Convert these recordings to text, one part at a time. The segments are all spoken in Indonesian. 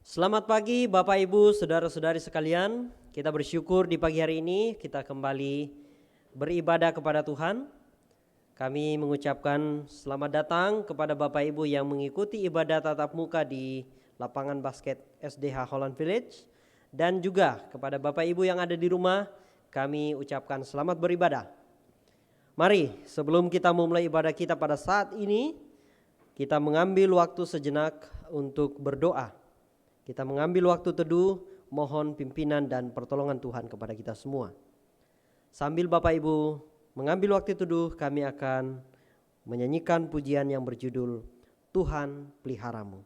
Selamat pagi Bapak Ibu, saudara-saudari sekalian. Kita bersyukur di pagi hari ini kita kembali beribadah kepada Tuhan. Kami mengucapkan selamat datang kepada Bapak Ibu yang mengikuti ibadah tatap muka di lapangan basket SDH Holland Village. Dan juga kepada Bapak Ibu yang ada di rumah, kami ucapkan selamat beribadah. Mari sebelum kita memulai ibadah kita pada saat ini, kita mengambil waktu sejenak untuk berdoa. Kita mengambil waktu teduh, mohon pimpinan dan pertolongan Tuhan kepada kita semua. Sambil Bapak Ibu mengambil waktu teduh, kami akan menyanyikan pujian yang berjudul Tuhan Peliharamu.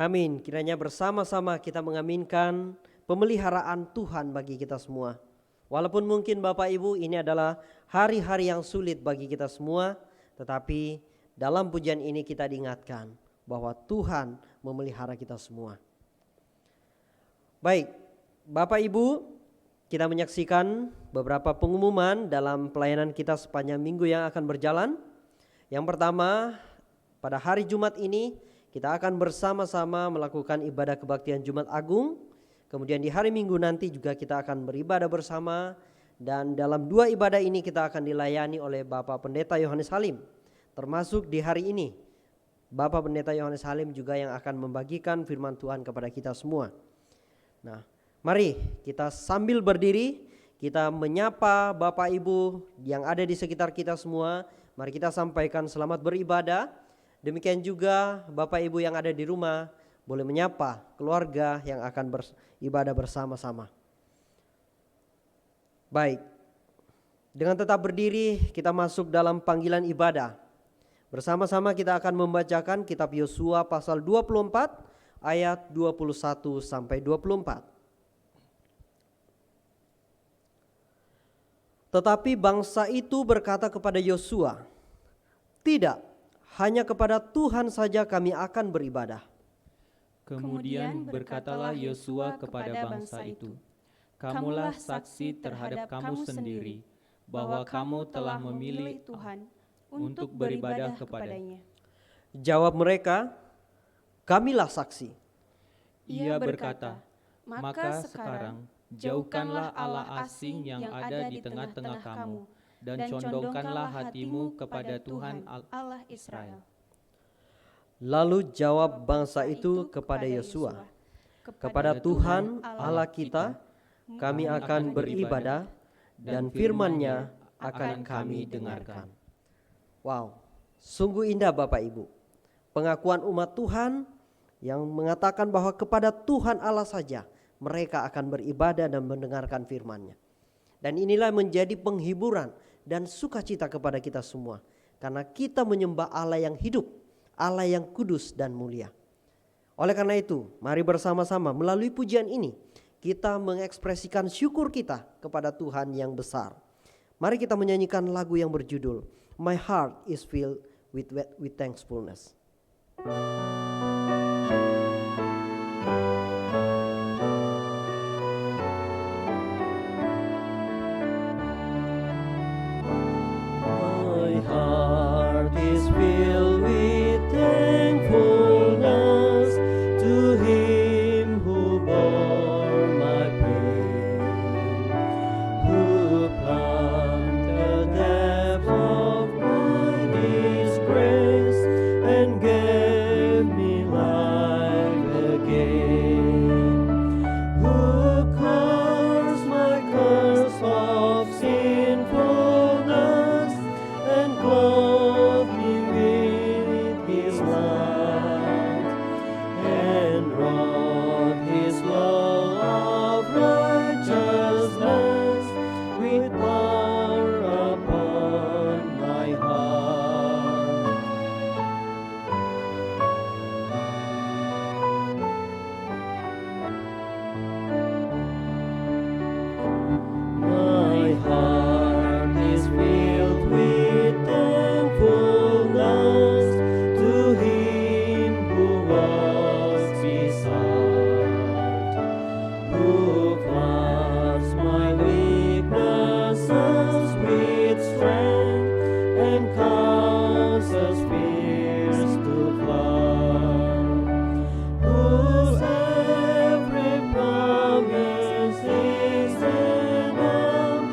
Amin. Kiranya bersama-sama kita mengaminkan pemeliharaan Tuhan bagi kita semua. Walaupun mungkin Bapak Ibu ini adalah hari-hari yang sulit bagi kita semua, tetapi dalam pujian ini kita diingatkan bahwa Tuhan memelihara kita semua. Baik, Bapak Ibu, kita menyaksikan beberapa pengumuman dalam pelayanan kita sepanjang minggu yang akan berjalan. Yang pertama, pada hari Jumat ini kita akan bersama-sama melakukan ibadah kebaktian Jumat Agung. Kemudian di hari Minggu nanti juga kita akan beribadah bersama. Dan dalam dua ibadah ini kita akan dilayani oleh Bapak Pendeta Yohanes Halim. Termasuk di hari ini Bapak Pendeta Yohanes Halim juga yang akan membagikan firman Tuhan kepada kita semua. Nah, mari kita sambil berdiri, kita menyapa Bapak Ibu yang ada di sekitar kita semua. Mari kita sampaikan selamat beribadah. Demikian juga Bapak Ibu yang ada di rumah boleh menyapa keluarga yang akan beribadah bersama-sama. Baik, dengan tetap berdiri kita masuk dalam panggilan ibadah. Bersama-sama kita akan membacakan kitab Yosua pasal 24 ayat 21 sampai 24. Tetapi bangsa itu berkata kepada Yosua, "Tidak, hanya kepada Tuhan saja kami akan beribadah." Kemudian berkatalah Yosua kepada bangsa itu, "Kamulah saksi terhadap kamu sendiri bahwa kamu telah memilih Tuhan untuk beribadah kepadanya." Jawab mereka, "Kamilah saksi." Ia berkata, "Maka sekarang jauhkanlah Allah asing yang ada di tengah-tengah kamu, dan condongkanlah hatimu kepada Tuhan Allah Israel." Lalu jawab bangsa itu kepada Yosua, "Kepada Tuhan Allah kita, kami akan beribadah dan firman-Nya akan kami dengarkan. Wow, sungguh indah Bapak Ibu. Pengakuan umat Tuhan yang mengatakan bahwa kepada Tuhan Allah saja mereka akan beribadah dan mendengarkan firman-Nya. Dan inilah menjadi penghiburan dan sukacita kepada kita semua. Karena kita menyembah Allah yang hidup, Allah yang kudus dan mulia. Oleh karena itu, mari bersama-sama melalui pujian ini kita mengekspresikan syukur kita kepada Tuhan yang besar. Mari kita menyanyikan lagu yang berjudul My Heart is Filled with Thankfulness. My heart is filled with thankfulness to Him who bore my pain, who plumbed the depth of my disgrace and gave me life again, who cursed my curse of sinfulness and clothed me with His light, and wrought His law of righteousness with power upon my heart. My heart is filled with thankfulness to Him who walks beside, who floods my weaknesses with strength and causes fears to fly, whose every promise is enough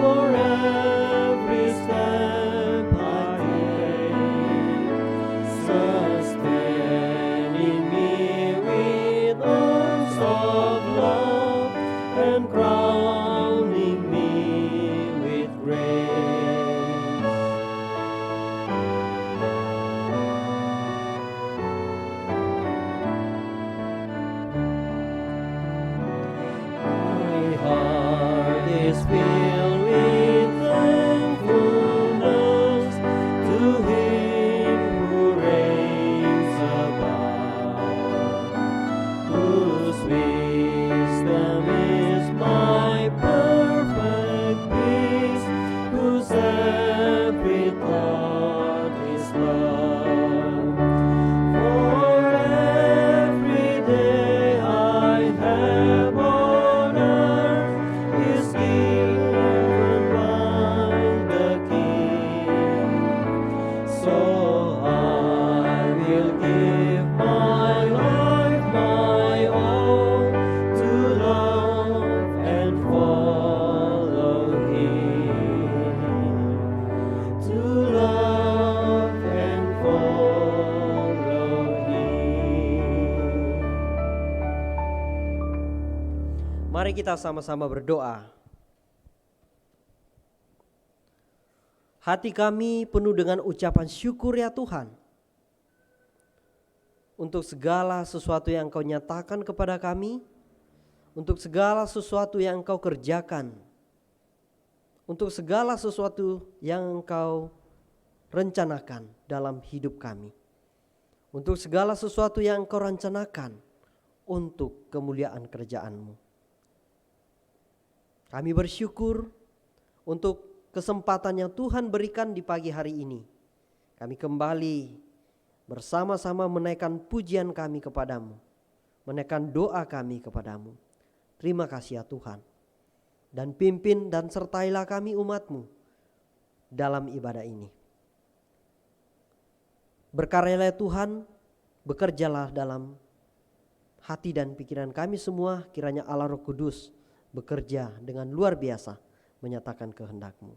for every step I take, sustaining me with arms of love and crowning me with grace. My heart is filled with thankfulness to Him who reigns above, whose wisdom is my perfect peace, whose every thought is love. For every day I have on earth is given by the King, so I will give my life, my all, to love and follow Him, to love and follow Him. Mari kita sama-sama berdoa. Hati kami penuh dengan ucapan syukur ya Tuhan, untuk segala sesuatu yang Engkau nyatakan kepada kami, untuk segala sesuatu yang Engkau kerjakan, untuk segala sesuatu yang Engkau rencanakan dalam hidup kami, untuk segala sesuatu yang Engkau rencanakan untuk kemuliaan kerajaan-Mu. Kami bersyukur untuk kesempatan yang Tuhan berikan di pagi hari ini. Kami kembali bersama-sama menaikkan pujian kami kepadamu, menaikkan doa kami kepadamu. Terima kasih ya Tuhan. Dan pimpin dan sertailah kami umat-Mu dalam ibadah ini. Berkaryalah Tuhan, bekerjalah dalam hati dan pikiran kami semua, kiranya Allah Roh Kudus bekerja dengan luar biasa menyatakan kehendak-Mu.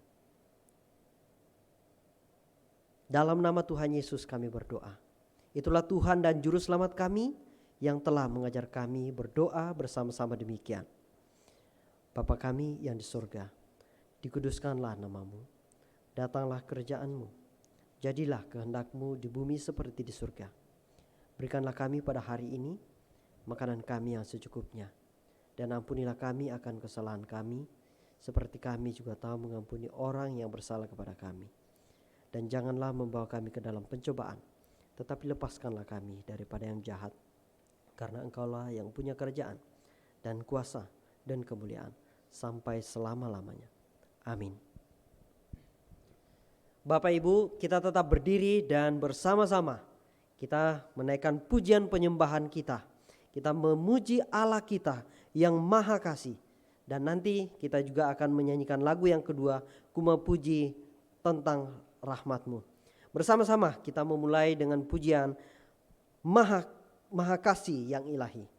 Dalam nama Tuhan Yesus kami berdoa. Itulah Tuhan dan Juru Selamat kami yang telah mengajar kami berdoa bersama-sama demikian. Bapa kami yang di surga, dikuduskanlah namamu, datanglah kerajaan-Mu, jadilah kehendak-Mu di bumi seperti di surga. Berikanlah kami pada hari ini makanan kami yang secukupnya, dan ampunilah kami akan kesalahan kami, seperti kami juga tahu mengampuni orang yang bersalah kepada kami. Dan janganlah membawa kami ke dalam pencobaan, tetapi lepaskanlah kami daripada yang jahat. Karena Engkaulah yang punya kerajaan dan kuasa dan kemuliaan sampai selama-lamanya. Amin. Bapak Ibu, kita tetap berdiri dan bersama-sama kita menaikkan pujian penyembahan kita. Kita memuji Allah kita yang maha kasih. Dan nanti kita juga akan menyanyikan lagu yang kedua, Ku Memuji tentang Rahmat-Mu. Bersama-sama kita memulai dengan pujian maha kasih yang ilahi.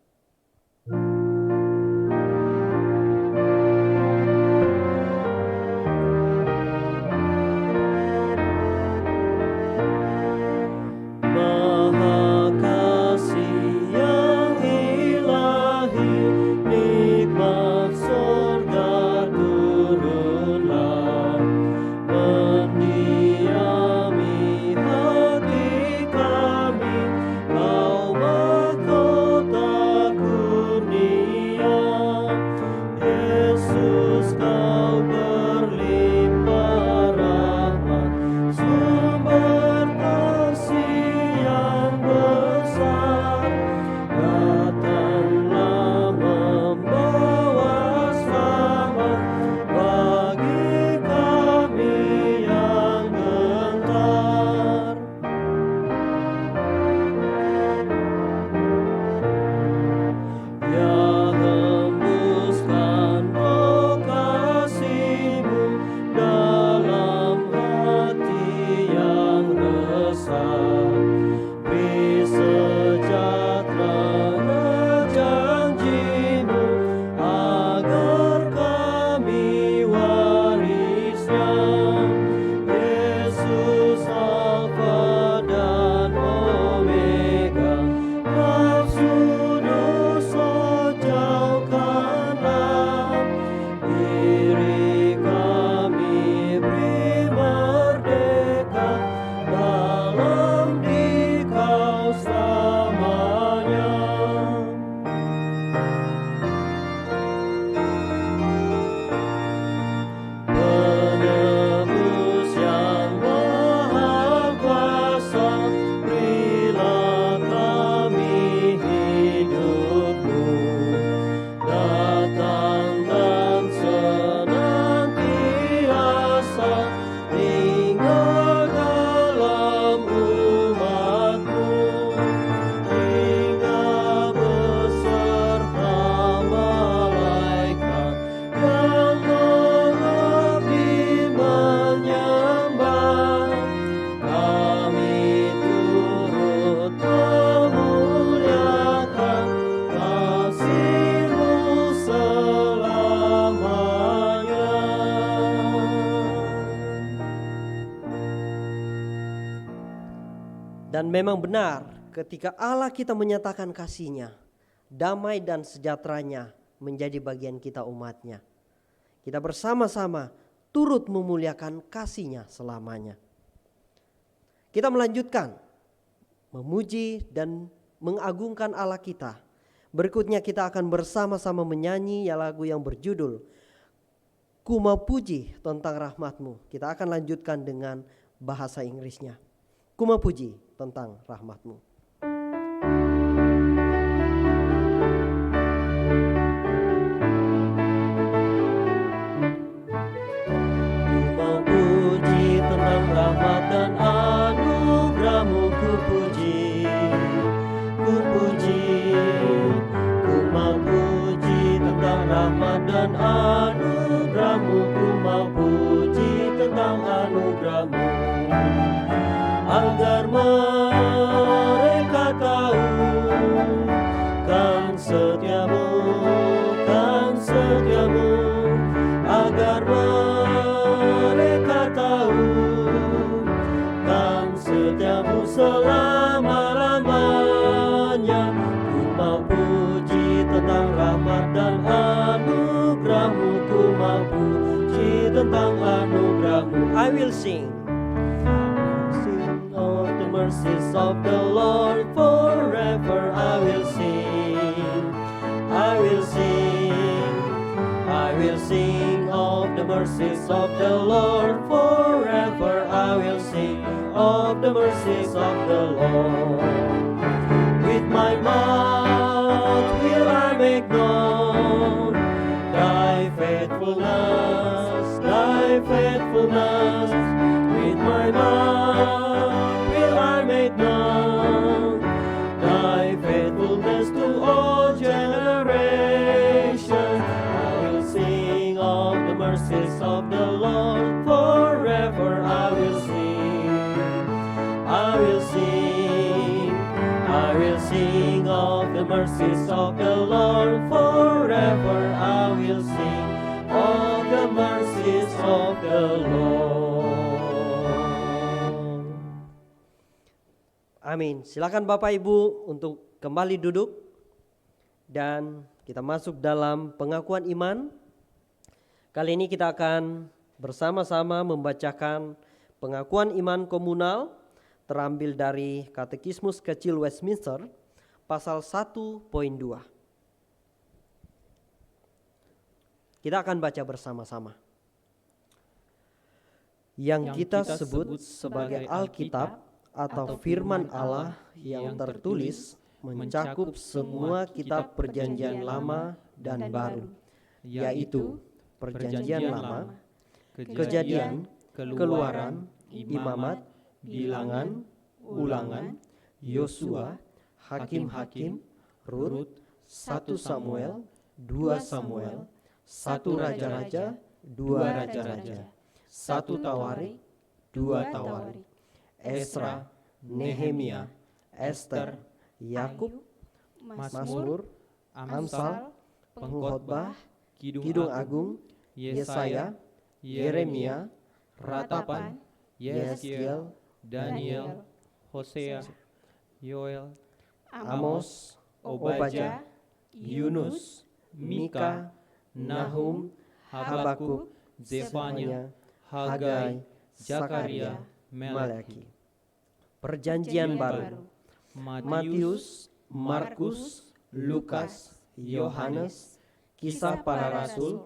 Dan memang benar ketika Allah kita menyatakan kasih-Nya, damai dan sejahteranya menjadi bagian kita umat-Nya. Kita bersama-sama turut memuliakan kasih-Nya selamanya. Kita melanjutkan memuji dan mengagungkan Allah kita. Berikutnya kita akan bersama-sama menyanyi lagu yang berjudul Ku Memuji tentang Rahmat-Mu. Kita akan lanjutkan dengan bahasa Inggrisnya. Ku memuji tentang rahmat-Mu. Ku memuji tentang rahmat dan anugerah-Mu, ku puji, ku puji. Ku memuji tentang rahmat dan anugerah-Mu, ku memuji tentang anugerah-Mu. Agar mereka tahu kan setiamu, agar mereka tahu kan setiamu selama-lamanya. Ku memuji tentang rahmat dan anugerah-Mu, will sing. Sing of the mercies of the Lord forever. I will sing. I will sing. I will sing of the mercies of the Lord forever. I will sing of the mercies of the Lord. With my mouth will I make known thy faithfulness, thy faithfulness. With my mouth will I make known thy faithfulness to all generations. I will sing of the mercies of the Lord forever. I will sing. I will sing. I will sing of the mercies of the Lord forever. I will sing of the mercies of the Lord. Amin. Silakan Bapak Ibu untuk kembali duduk dan kita masuk dalam pengakuan iman. Kali ini kita akan bersama-sama membacakan pengakuan iman komunal terambil dari Katekismus Kecil Westminster pasal 1.2. Kita akan baca bersama-sama. Yang kita sebut sebagai Alkitab atau firman Allah yang tertulis mencakup semua kitab Perjanjian Lama dan Baru, yaitu Perjanjian Lama, Kejadian, Keluaran, Imamat, Bilangan, Ulangan, Yosua, Hakim-hakim, Rut, 1 Samuel, 2 Samuel, 1 Raja-raja, 2 Raja-raja, 1 Tawarik, 2 Tawarik, Esra, Nehemia, Ester, Yakub, Mazmur, Amsal, Pengkhotbah, Kidung Agung, Yesaya, Yeremia, Ratapan, Yeskiel, Daniel, Hosea, Yoel, Amos, Obadja, Yunus, Mika, Nahum, Habakuk, Zefania, Hagai, Zakaria, Malaki. Perjanjian Baru, Matius, Markus, Lukas, Yohanes, Kisah Para Rasul,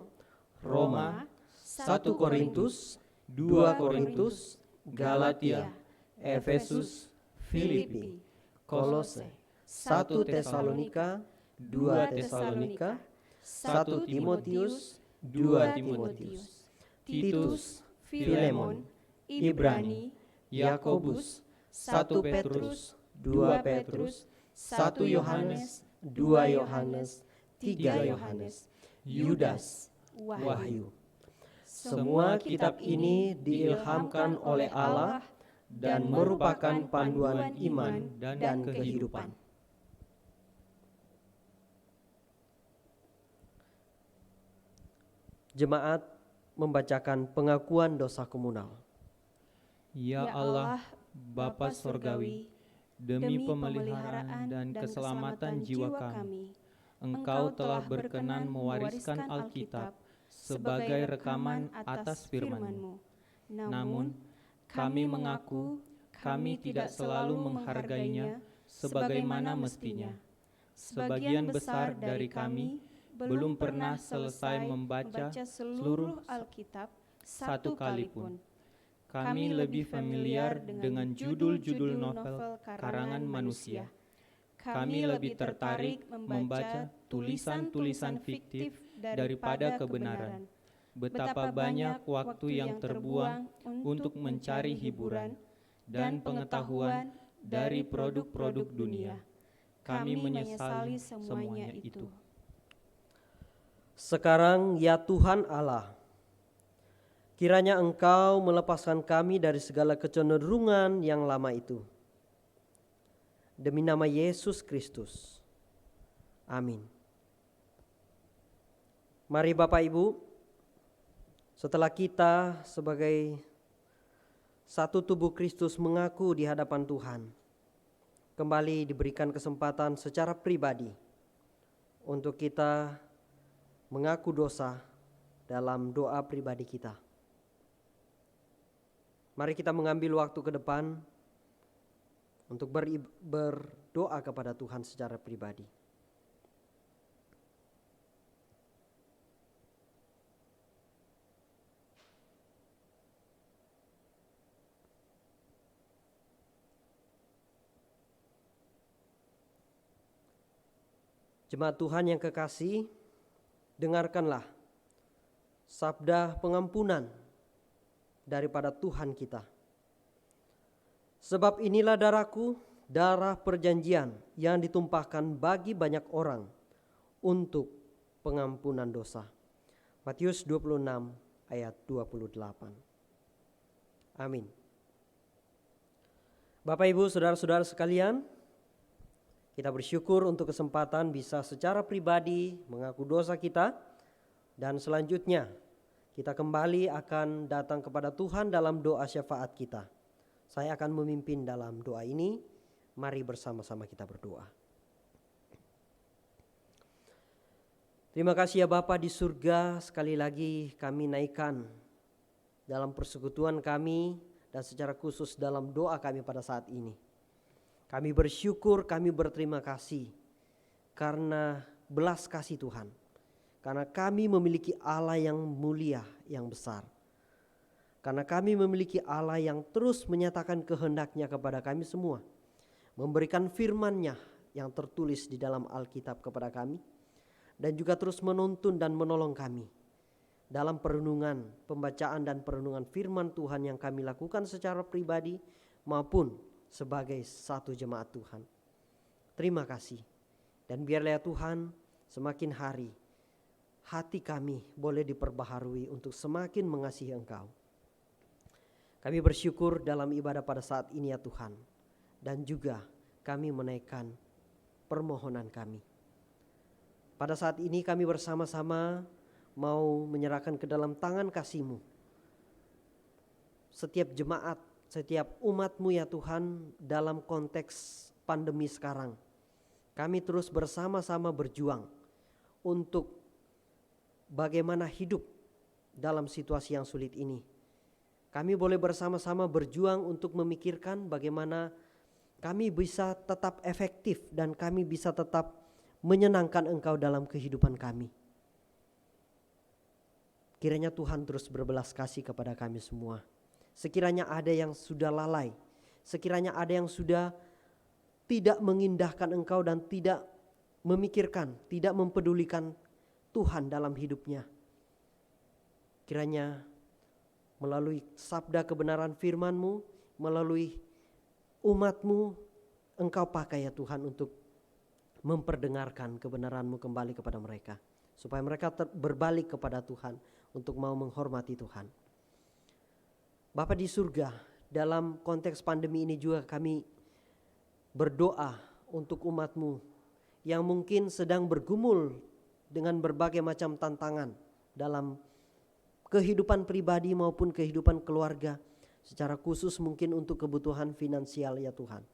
Roma, 1 Korintus, 2 Korintus, Galatia, Efesus, Filipi, Kolose, 1 Tesalonika, 2 Tesalonika, 1 Timotius, 2 Timotius, Titus, Filemon, Ibrani, Yakobus, 1 Petrus, 2 Petrus, 1 Yohanes, 2 Yohanes, 3 Yohanes, Yudas, Wahyu. Semua kitab ini diilhamkan oleh Allah dan merupakan panduan iman dan kehidupan. Jemaat membacakan pengakuan dosa komunal. Ya Allah, Bapa Sorgawi, demi pemeliharaan dan keselamatan jiwa kami, Engkau telah berkenan mewariskan Alkitab sebagai rekaman atas firman-Mu. Namun, kami mengaku kami tidak selalu menghargainya sebagaimana mestinya. Sebagian besar dari kami belum pernah selesai membaca seluruh Alkitab satu kali pun. Kami lebih familiar dengan judul-judul novel karangan manusia. Kami lebih tertarik membaca tulisan-tulisan fiktif daripada kebenaran. Betapa banyak waktu yang terbuang untuk mencari hiburan dan pengetahuan dari produk-produk dunia. Kami menyesali semuanya itu. Sekarang ya Tuhan Allah, kiranya Engkau melepaskan kami dari segala kecenderungan yang lama itu. Demi nama Yesus Kristus. Amin. Mari Bapak Ibu, setelah kita sebagai satu tubuh Kristus mengaku di hadapan Tuhan, kembali diberikan kesempatan secara pribadi untuk kita mengaku dosa dalam doa pribadi kita. Mari kita mengambil waktu ke depan untuk berdoa kepada Tuhan secara pribadi. Jemaat Tuhan yang kekasih, dengarkanlah sabda pengampunan daripada Tuhan kita. Sebab inilah darahku, darah perjanjian yang ditumpahkan bagi banyak orang untuk pengampunan dosa. Matius 26 ayat 28. Amin. Bapak Ibu, saudara-saudara sekalian, kita bersyukur untuk kesempatan bisa secara pribadi mengaku dosa kita, dan selanjutnya kita kembali akan datang kepada Tuhan dalam doa syafaat kita. Saya akan memimpin dalam doa ini. Mari bersama-sama kita berdoa. Terima kasih ya Bapa di surga, sekali lagi kami naikkan dalam persekutuan kami dan secara khusus dalam doa kami pada saat ini. Kami bersyukur, kami berterima kasih karena belas kasih Tuhan. Karena kami memiliki Allah yang mulia, yang besar. Karena kami memiliki Allah yang terus menyatakan kehendak-Nya kepada kami semua. Memberikan firman-Nya yang tertulis di dalam Alkitab kepada kami. Dan juga terus menuntun dan menolong kami dalam perenungan, pembacaan dan perenungan firman Tuhan yang kami lakukan secara pribadi maupun sebagai satu jemaat Tuhan. Terima kasih. Dan biarlah ya Tuhan, semakin hari hati kami boleh diperbaharui untuk semakin mengasihi Engkau. Kami bersyukur dalam ibadah pada saat ini ya Tuhan. Dan juga kami menaikkan permohonan kami. Pada saat ini kami bersama-sama mau menyerahkan ke dalam tangan kasih-Mu setiap jemaat, setiap umat-Mu ya Tuhan dalam konteks pandemi sekarang. Kami terus bersama-sama berjuang untuk bagaimana hidup dalam situasi yang sulit ini. Kami boleh bersama-sama berjuang untuk memikirkan bagaimana kami bisa tetap efektif dan kami bisa tetap menyenangkan Engkau dalam kehidupan kami. Kiranya Tuhan terus berbelas kasih kepada kami semua. Sekiranya ada yang sudah lalai, sekiranya ada yang sudah tidak mengindahkan Engkau dan tidak memikirkan, tidak mempedulikan Tuhan dalam hidupnya. Kiranya melalui sabda kebenaran firman-Mu, melalui umat-Mu, Engkau pakai ya Tuhan untuk memperdengarkan kebenaran-Mu kembali kepada mereka. Supaya mereka berbalik kepada Tuhan untuk mau menghormati Tuhan. Bapa di surga, dalam konteks pandemi ini juga kami berdoa untuk umat-Mu yang mungkin sedang bergumul dengan berbagai macam tantangan dalam kehidupan pribadi maupun kehidupan keluarga. Secara khusus mungkin untuk kebutuhan finansial ya Tuhan.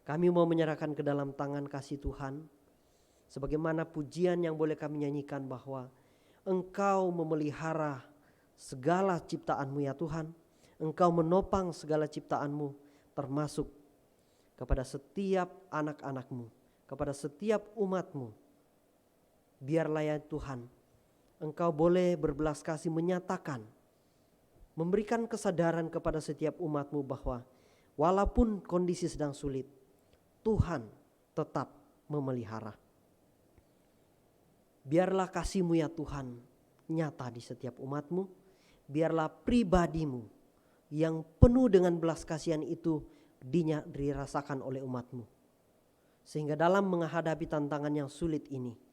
Kami mau menyerahkan ke dalam tangan kasih Tuhan. Sebagaimana pujian yang boleh kami nyanyikan bahwa Engkau memelihara segala ciptaan-Mu ya Tuhan. Engkau menopang segala ciptaan-Mu termasuk kepada setiap anak-anak-Mu, kepada setiap umat-Mu. Biarlah ya Tuhan, Engkau boleh berbelas kasih menyatakan, memberikan kesadaran kepada setiap umat-Mu bahwa walaupun kondisi sedang sulit, Tuhan tetap memelihara. Biarlah kasih-Mu ya Tuhan nyata di setiap umat-Mu. Biarlah pribadi-Mu yang penuh dengan belas kasihan itu dirasakan oleh umat-Mu. Sehingga dalam menghadapi tantangan yang sulit ini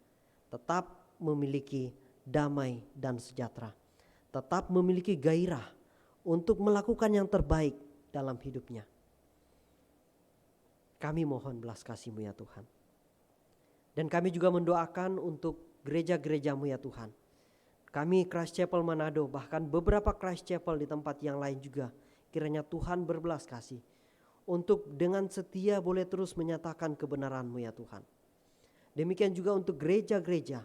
tetap memiliki damai dan sejahtera. Tetap memiliki gairah untuk melakukan yang terbaik dalam hidupnya. Kami mohon belas kasih-Mu ya Tuhan. Dan kami juga mendoakan untuk gereja-gereja-Mu ya Tuhan. Kami Christ Chapel Manado, bahkan beberapa Christ Chapel di tempat yang lain juga, kiranya Tuhan berbelas kasih untuk dengan setia boleh terus menyatakan kebenaran-Mu ya Tuhan. Demikian juga untuk gereja-gereja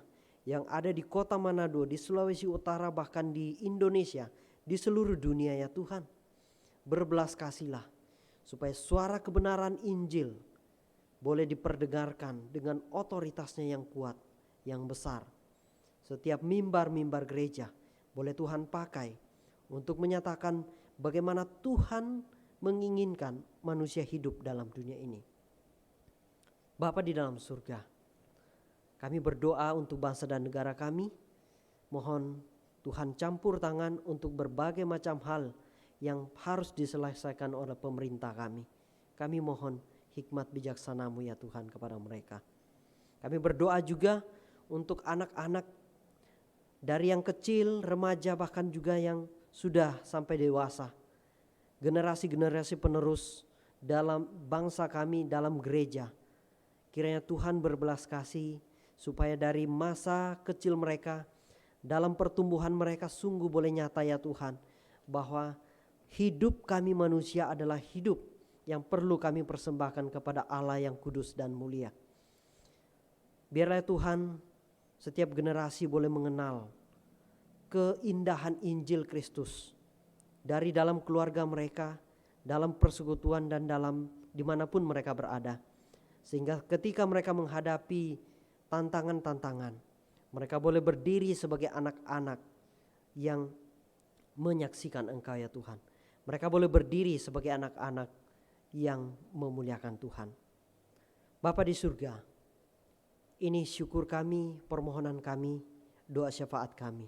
yang ada di kota Manado, di Sulawesi Utara, bahkan di Indonesia, di seluruh dunia ya Tuhan. berbelas kasihilah, supaya suara kebenaran Injil boleh diperdengarkan dengan otoritasnya yang kuat, yang besar. Setiap mimbar-mimbar gereja boleh Tuhan pakai untuk menyatakan bagaimana Tuhan menginginkan manusia hidup dalam dunia ini. Bapa di dalam surga, kami berdoa untuk bangsa dan negara kami. Mohon Tuhan campur tangan untuk berbagai macam hal yang harus diselesaikan oleh pemerintah kami. Kami mohon hikmat bijaksana-Mu ya Tuhan kepada mereka. Kami berdoa juga untuk anak-anak dari yang kecil, remaja, bahkan juga yang sudah sampai dewasa. Generasi-generasi penerus dalam bangsa kami, dalam gereja. Kiranya Tuhan berbelas kasih supaya dari masa kecil mereka, dalam pertumbuhan mereka sungguh boleh nyata ya Tuhan, bahwa hidup kami manusia adalah hidup yang perlu kami persembahkan kepada Allah yang kudus dan mulia. Biarlah Tuhan setiap generasi boleh mengenal keindahan Injil Kristus dari dalam keluarga mereka, dalam persekutuan dan dalam dimanapun mereka berada. Sehingga ketika mereka menghadapi tantangan-tantangan, mereka boleh berdiri sebagai anak-anak yang menyaksikan Engkau ya Tuhan. Mereka boleh berdiri sebagai anak-anak yang memuliakan Tuhan. Bapa di surga, ini syukur kami, permohonan kami, doa syafaat kami.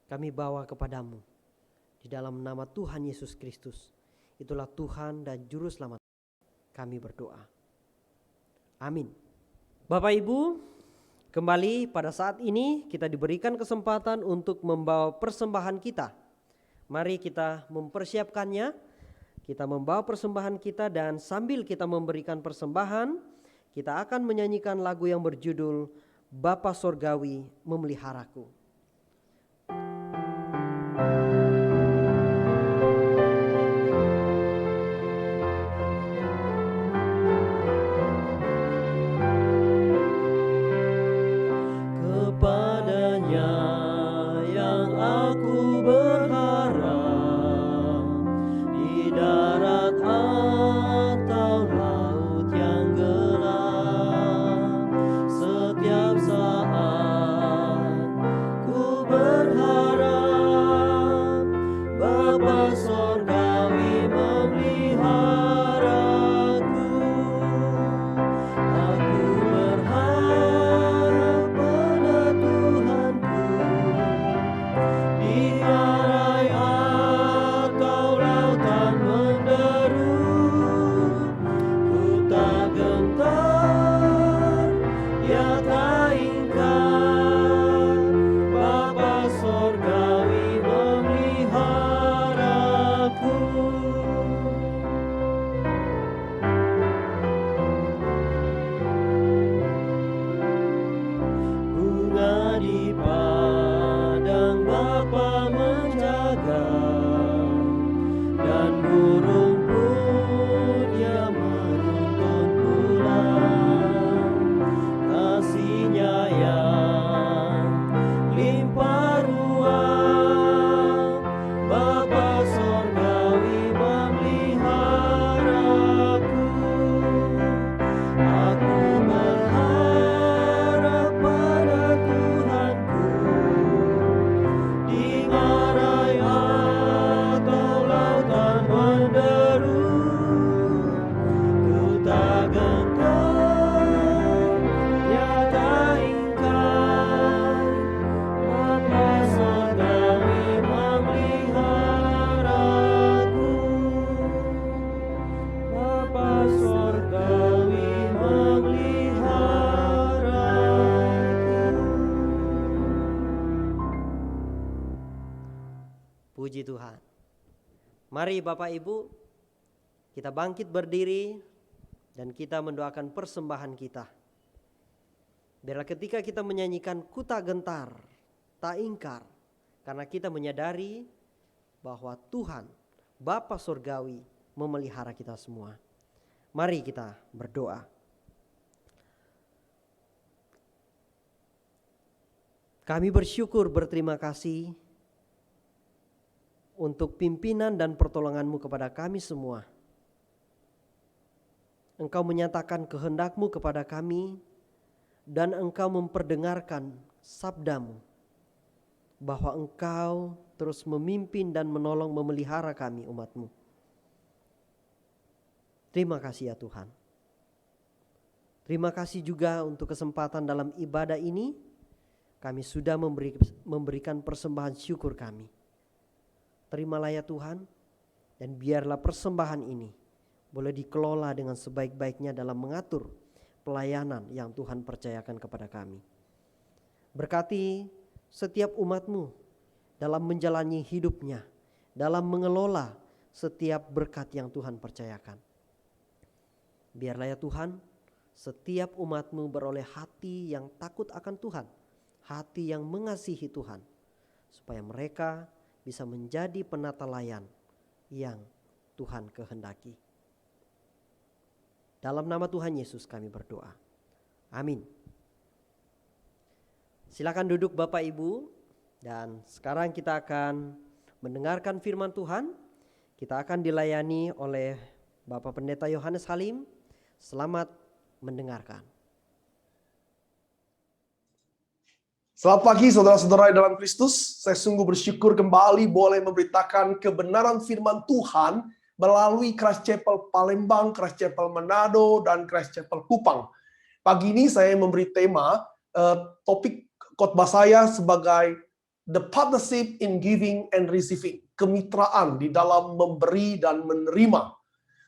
Kami bawa kepadamu di dalam nama Tuhan Yesus Kristus. Itulah Tuhan dan Juru Selamat kami berdoa. Amin. Bapak Ibu, kembali pada saat ini kita diberikan kesempatan untuk membawa persembahan kita. Mari kita mempersiapkannya. Kita membawa persembahan kita dan sambil kita memberikan persembahan, kita akan menyanyikan lagu yang berjudul Bapa Sorgawi Memeliharaku. Kepadanya yang aku berharap, di darat atau laut yang gelap, setiap saat ku berharap Bapa Sorgawi memeliharaku. Aku berharap pada Tuhanku, di arai atau lautan menderu, ku tak gentar, ya tak ingkar, Bapa Sorgawi memeliharaku. Bunga di padang Bapa menjaga, dan burung pun Dia menuntun pulang. Kasih-Nya yang limpah ruah, Bapa Sorgawi memeliharaku. Aku berharap pada Tuhanku, di arai atau lautan menderu, ku tak gentar, ya tak ingkar, Bapa Sorgawi memeliharaku. Bapa Sorgawi memeliharaku. Puji Tuhan. Mari Bapak Ibu, kita bangkit berdiri dan kita mendoakan persembahan kita. Biarlah ketika kita menyanyikan ku tak gentar, tak ingkar, karena kita menyadari bahwa Tuhan Bapa Sorgawi memelihara kita semua. Mari kita berdoa. Kami bersyukur, berterima kasih untuk pimpinan dan pertolongan-Mu kepada kami semua. Engkau menyatakan kehendak-Mu kepada kami dan Engkau memperdengarkan sabda-Mu bahwa Engkau terus memimpin dan menolong memelihara kami umat-Mu. Terima kasih ya Tuhan. Terima kasih juga untuk kesempatan dalam ibadah ini. Kami sudah memberikan persembahan syukur kami. Terimalah ya Tuhan, dan biarlah persembahan ini boleh dikelola dengan sebaik-baiknya dalam mengatur pelayanan yang Tuhan percayakan kepada kami. Berkati setiap umat-Mu dalam menjalani hidupnya, dalam mengelola setiap berkat yang Tuhan percayakan. Biarlah ya Tuhan, setiap umat-Mu beroleh hati yang takut akan Tuhan, hati yang mengasihi Tuhan, supaya mereka bisa menjadi penata layan yang Tuhan kehendaki. Dalam nama Tuhan Yesus kami berdoa. Amin. Silakan duduk Bapak Ibu, dan sekarang kita akan mendengarkan firman Tuhan. Kita akan dilayani oleh Bapak Pendeta Yohanes Halim. Selamat mendengarkan. Selamat pagi saudara-saudara dalam Kristus. Saya sungguh bersyukur kembali boleh memberitakan kebenaran firman Tuhan melalui Christ Chapel Palembang, Christ Chapel Manado, dan Christ Chapel Kupang. Pagi ini saya memberi tema, topik khotbah saya sebagai The Partnership in Giving and Receiving. Kemitraan di dalam memberi dan menerima.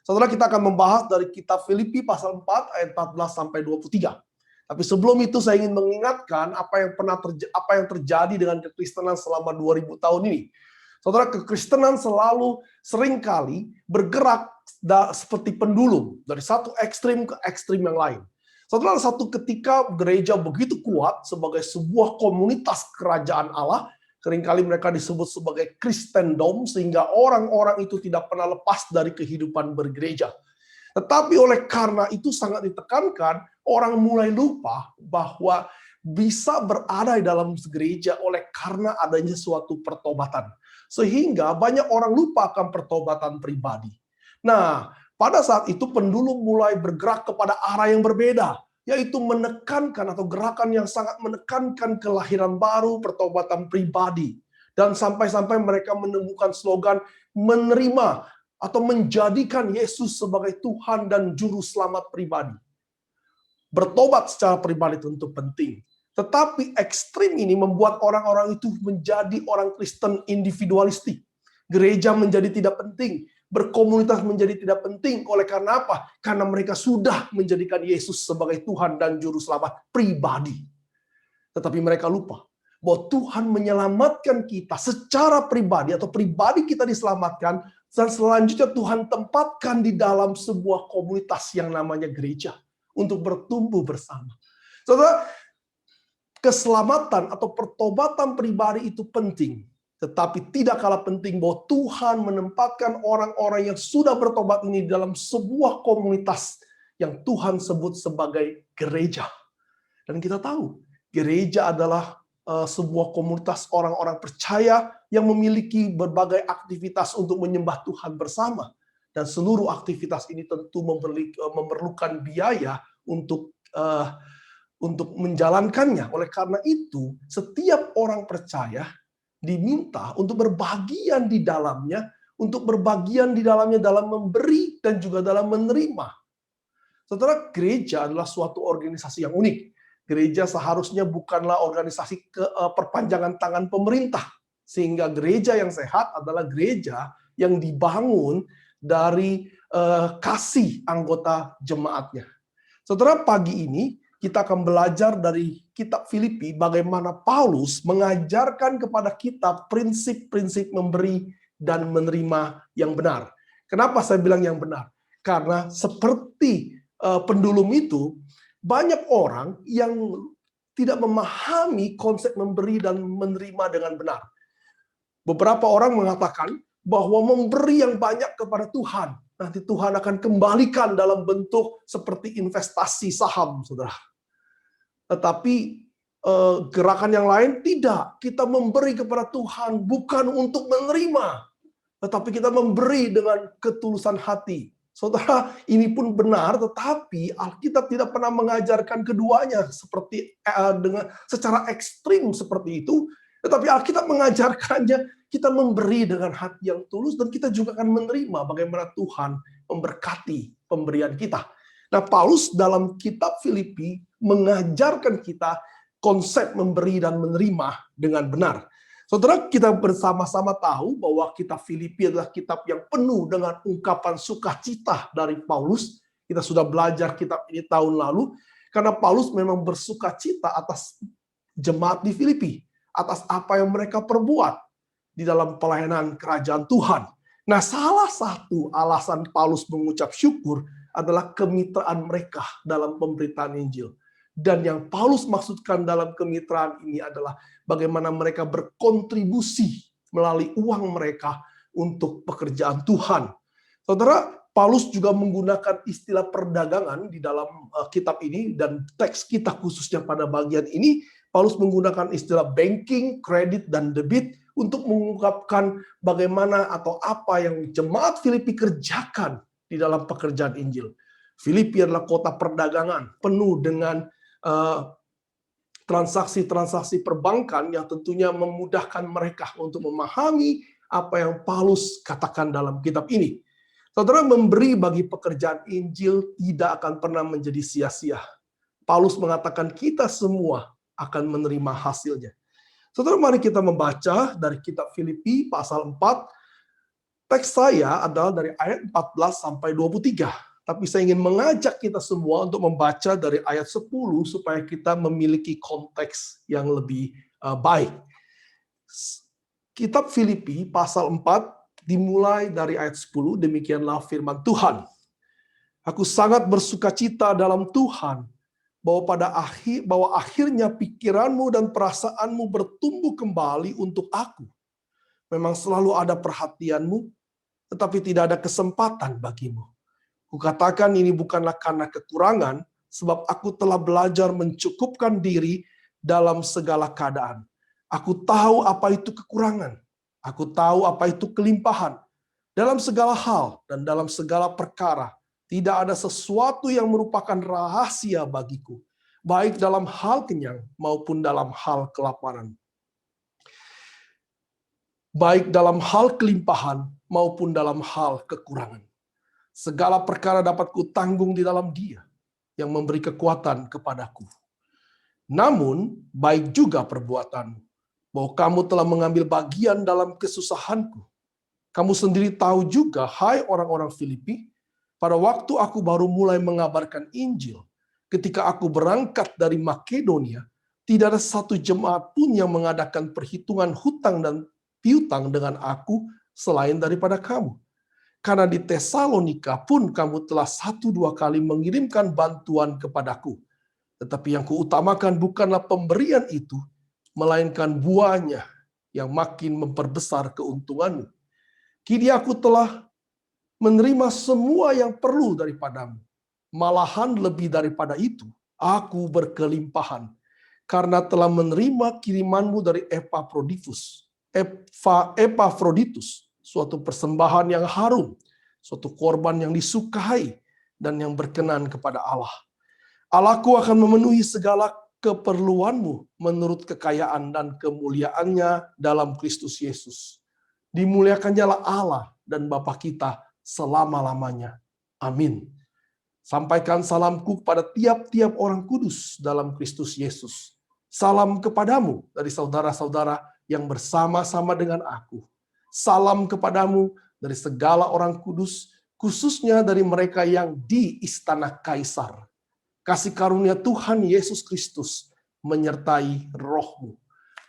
Saudara, kita akan membahas dari kitab Filipi pasal 4 ayat 14 sampai 23. Tapi sebelum itu saya ingin mengingatkan apa yang terjadi dengan kekristenan selama 2000 tahun ini. Saudara, kekristenan selalu seringkali bergerak seperti pendulum dari satu ekstrim ke ekstrim yang lain. Saudara, satu ketika gereja begitu kuat sebagai sebuah komunitas kerajaan Allah, seringkali mereka disebut sebagai Kristendom, sehingga orang-orang itu tidak pernah lepas dari kehidupan bergereja. Tetapi oleh karena itu sangat ditekankan, orang mulai lupa bahwa bisa berada di dalam gereja oleh karena adanya suatu pertobatan. Sehingga banyak orang lupa akan pertobatan pribadi. Nah, pada saat itu pendulum mulai bergerak kepada arah yang berbeda, yaitu menekankan atau gerakan yang sangat menekankan kelahiran baru, pertobatan pribadi. Dan sampai-sampai mereka menemukan slogan menerima atau menjadikan Yesus sebagai Tuhan dan Juru Selamat pribadi. Bertobat secara pribadi tentu penting. Tetapi ekstrim ini membuat orang-orang itu menjadi orang Kristen individualistik. Gereja menjadi tidak penting. Berkomunitas menjadi tidak penting. Oleh karena apa? Karena mereka sudah menjadikan Yesus sebagai Tuhan dan Juru Selamat pribadi. Tetapi mereka lupa bahwa Tuhan menyelamatkan kita secara pribadi atau pribadi kita diselamatkan, dan selanjutnya Tuhan tempatkan di dalam sebuah komunitas yang namanya gereja untuk bertumbuh bersama. Saudara, keselamatan atau pertobatan pribadi itu penting, tetapi tidak kalah penting bahwa Tuhan menempatkan orang-orang yang sudah bertobat ini dalam sebuah komunitas yang Tuhan sebut sebagai gereja. Dan kita tahu, gereja adalah sebuah komunitas orang-orang percaya yang memiliki berbagai aktivitas untuk menyembah Tuhan bersama. Dan seluruh aktivitas ini tentu memerlukan biaya untuk menjalankannya. Oleh karena itu, setiap orang percaya diminta untuk berbagian di dalamnya, dalam memberi dan juga dalam menerima. Saudara, gereja adalah suatu organisasi yang unik. Gereja seharusnya bukanlah organisasi perpanjangan tangan pemerintah. Sehingga gereja yang sehat adalah gereja yang dibangun dari kasih anggota jemaatnya. Saudara, pagi ini kita akan belajar dari kitab Filipi bagaimana Paulus mengajarkan kepada kita prinsip-prinsip memberi dan menerima yang benar. Kenapa saya bilang yang benar? Karena seperti pendulum itu, banyak orang yang tidak memahami konsep memberi dan menerima dengan benar. Beberapa orang mengatakan bahwa memberi yang banyak kepada Tuhan, nanti Tuhan akan kembalikan dalam bentuk seperti investasi saham, saudara. Tetapi gerakan yang lain tidak. Kita memberi kepada Tuhan bukan untuk menerima. tetapi kita memberi dengan ketulusan hati. Saudara, ini pun benar, tetapi Alkitab tidak pernah mengajarkan keduanya dengan secara ekstrim seperti itu. Tetapi Alkitab mengajarkannya kita memberi dengan hati yang tulus, dan kita juga akan menerima bagaimana Tuhan memberkati pemberian kita. Nah, Paulus dalam kitab Filipi mengajarkan kita konsep memberi dan menerima dengan benar. Saudara, kita bersama-sama tahu bahwa kitab Filipi adalah kitab yang penuh dengan ungkapan sukacita dari Paulus. Kita sudah belajar kitab ini tahun lalu, karena Paulus memang bersukacita atas jemaat di Filipi, atas apa yang mereka perbuat di dalam pelayanan kerajaan Tuhan. Nah, salah satu alasan Paulus mengucap syukur adalah kemitraan mereka dalam pemberitaan Injil. Dan yang Paulus maksudkan dalam kemitraan ini adalah bagaimana mereka berkontribusi melalui uang mereka untuk pekerjaan Tuhan. Saudara, Paulus juga menggunakan istilah perdagangan di dalam kitab ini, dan teks kita khususnya pada bagian ini, Paulus menggunakan istilah banking, kredit, dan debit untuk mengungkapkan bagaimana atau apa yang jemaat Filipi kerjakan di dalam pekerjaan Injil. Filipi adalah kota perdagangan, penuh dengan transaksi-transaksi perbankan yang tentunya memudahkan mereka untuk memahami apa yang Paulus katakan dalam kitab ini. Saudara, memberi bagi pekerjaan Injil tidak akan pernah menjadi sia-sia. Paulus mengatakan kita semua akan menerima hasilnya. Saudara, mari kita membaca dari kitab Filipi pasal 4. Teks saya adalah dari ayat 14 sampai 23. Tapi saya ingin mengajak kita semua untuk membaca dari ayat 10 supaya kita memiliki konteks yang lebih baik. Kitab Filipi pasal 4 dimulai dari ayat 10, demikianlah firman Tuhan. Aku sangat bersukacita dalam Tuhan bahwa akhirnya pikiranmu dan perasaanmu bertumbuh kembali untuk aku. Memang selalu ada perhatianmu, tetapi tidak ada kesempatan bagimu. Kukatakan ini bukanlah karena kekurangan, sebab aku telah belajar mencukupkan diri dalam segala keadaan. Aku tahu apa itu kekurangan. Aku tahu apa itu kelimpahan. Dalam segala hal dan dalam segala perkara, tidak ada sesuatu yang merupakan rahasia bagiku, baik dalam hal kenyang maupun dalam hal kelaparan. Baik dalam hal kelimpahan maupun dalam hal kekurangan. Segala perkara dapat kutanggung di dalam Dia yang memberi kekuatan kepadaku. Namun, baik juga perbuatanmu, bahwa kamu telah mengambil bagian dalam kesusahanku. Kamu sendiri tahu juga, hai orang-orang Filipi, pada waktu aku baru mulai mengabarkan Injil, ketika aku berangkat dari Makedonia, tidak ada satu jemaat pun yang mengadakan perhitungan hutang dan piutang dengan aku selain daripada kamu. Karena di Tesalonika pun kamu telah 1-2 kali mengirimkan bantuan kepadaku. Tetapi yang kuutamakan bukanlah pemberian itu, melainkan buahnya yang makin memperbesar keuntunganmu. Kini aku telah menerima semua yang perlu daripadamu. Malahan lebih daripada itu, aku berkelimpahan. Karena telah menerima kirimanmu dari Epafroditus, suatu persembahan yang harum, suatu korban yang disukai dan yang berkenan kepada Allah. Allahku akan memenuhi segala keperluanmu menurut kekayaan dan kemuliaannya dalam Kristus Yesus. Dimuliakannya Allah dan Bapa kita selama-lamanya. Amin. Sampaikan salamku kepada tiap-tiap orang kudus dalam Kristus Yesus. Salam kepadamu dari saudara-saudara yang bersama-sama dengan aku. Salam kepadamu dari segala orang kudus, khususnya dari mereka yang di istana Kaisar. Kasih karunia Tuhan Yesus Kristus menyertai rohmu.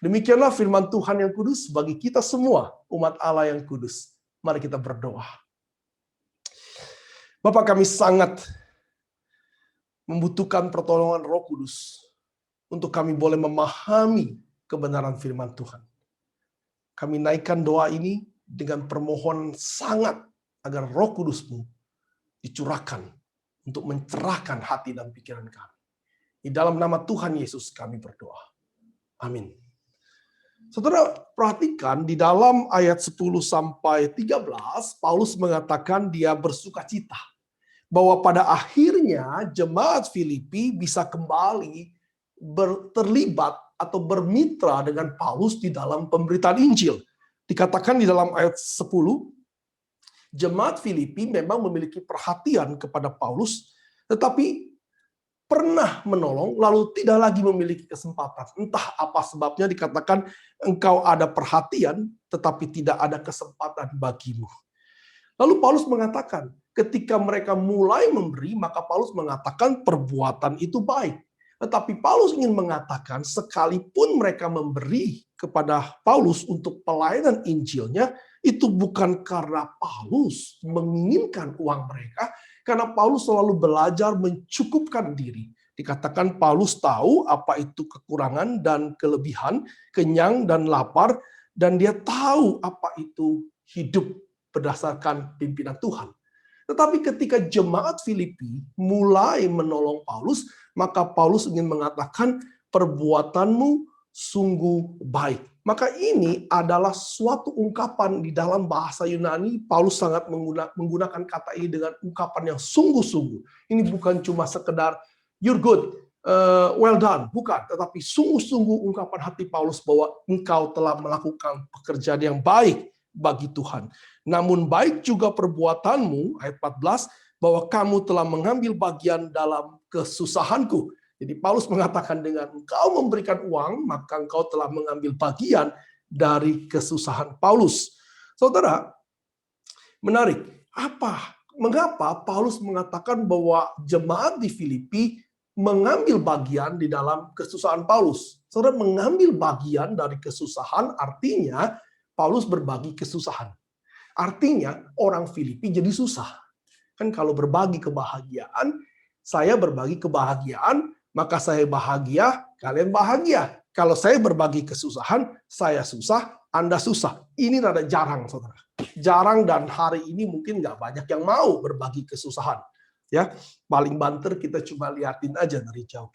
Demikianlah firman Tuhan yang kudus bagi kita semua, umat Allah yang kudus. Mari kita berdoa. Bapa, kami sangat membutuhkan pertolongan Roh Kudus untuk kami boleh memahami kebenaran firman Tuhan. Kami naikkan doa ini dengan permohonan sangat agar Roh Kudus-Mu dicurahkan untuk mencerahkan hati dan pikiran kami. Di dalam nama Tuhan Yesus kami berdoa. Amin. Saudara perhatikan di dalam ayat 10 sampai 13, Paulus mengatakan dia bersukacita bahwa pada akhirnya jemaat Filipi bisa kembali terlibat atau bermitra dengan Paulus di dalam pemberitaan Injil. Dikatakan di dalam ayat 10, jemaat Filipi memang memiliki perhatian kepada Paulus, tetapi pernah menolong lalu tidak lagi memiliki kesempatan. Entah apa sebabnya dikatakan engkau ada perhatian tetapi tidak ada kesempatan bagimu. Lalu Paulus mengatakan ketika mereka mulai memberi maka Paulus mengatakan perbuatan itu baik. Tetapi Paulus ingin mengatakan sekalipun mereka memberi kepada Paulus untuk pelayanan Injilnya, itu bukan karena Paulus menginginkan uang mereka, karena Paulus selalu belajar mencukupkan diri. Dikatakan Paulus tahu apa itu kekurangan dan kelebihan, kenyang dan lapar, dan dia tahu apa itu hidup berdasarkan pimpinan Tuhan. Tetapi ketika jemaat Filipi mulai menolong Paulus, maka Paulus ingin mengatakan perbuatanmu sungguh baik. Maka ini adalah suatu ungkapan di dalam bahasa Yunani. Paulus sangat menggunakan kata ini dengan ungkapan yang sungguh-sungguh. Ini bukan cuma sekedar you're good, well done, bukan. Tetapi sungguh-sungguh ungkapan hati Paulus bahwa engkau telah melakukan pekerjaan yang baik bagi Tuhan. Namun baik juga perbuatanmu, ayat 14, bahwa kamu telah mengambil bagian dalam kesusahanku. Jadi Paulus mengatakan dengan engkau memberikan uang, maka engkau telah mengambil bagian dari kesusahan Paulus. Saudara, menarik. Mengapa Paulus mengatakan bahwa jemaat di Filipi mengambil bagian di dalam kesusahan Paulus? Saudara, mengambil bagian dari kesusahan artinya Paulus berbagi kesusahan. Artinya orang Filipi jadi susah. Kan kalau berbagi kebahagiaan, saya berbagi kebahagiaan, maka saya bahagia, kalian bahagia. Kalau saya berbagi kesusahan, saya susah, Anda susah. Ini rada jarang, saudara. Jarang, dan hari ini mungkin nggak banyak yang mau berbagi kesusahan. Ya, paling banter kita cuma liatin aja dari jauh.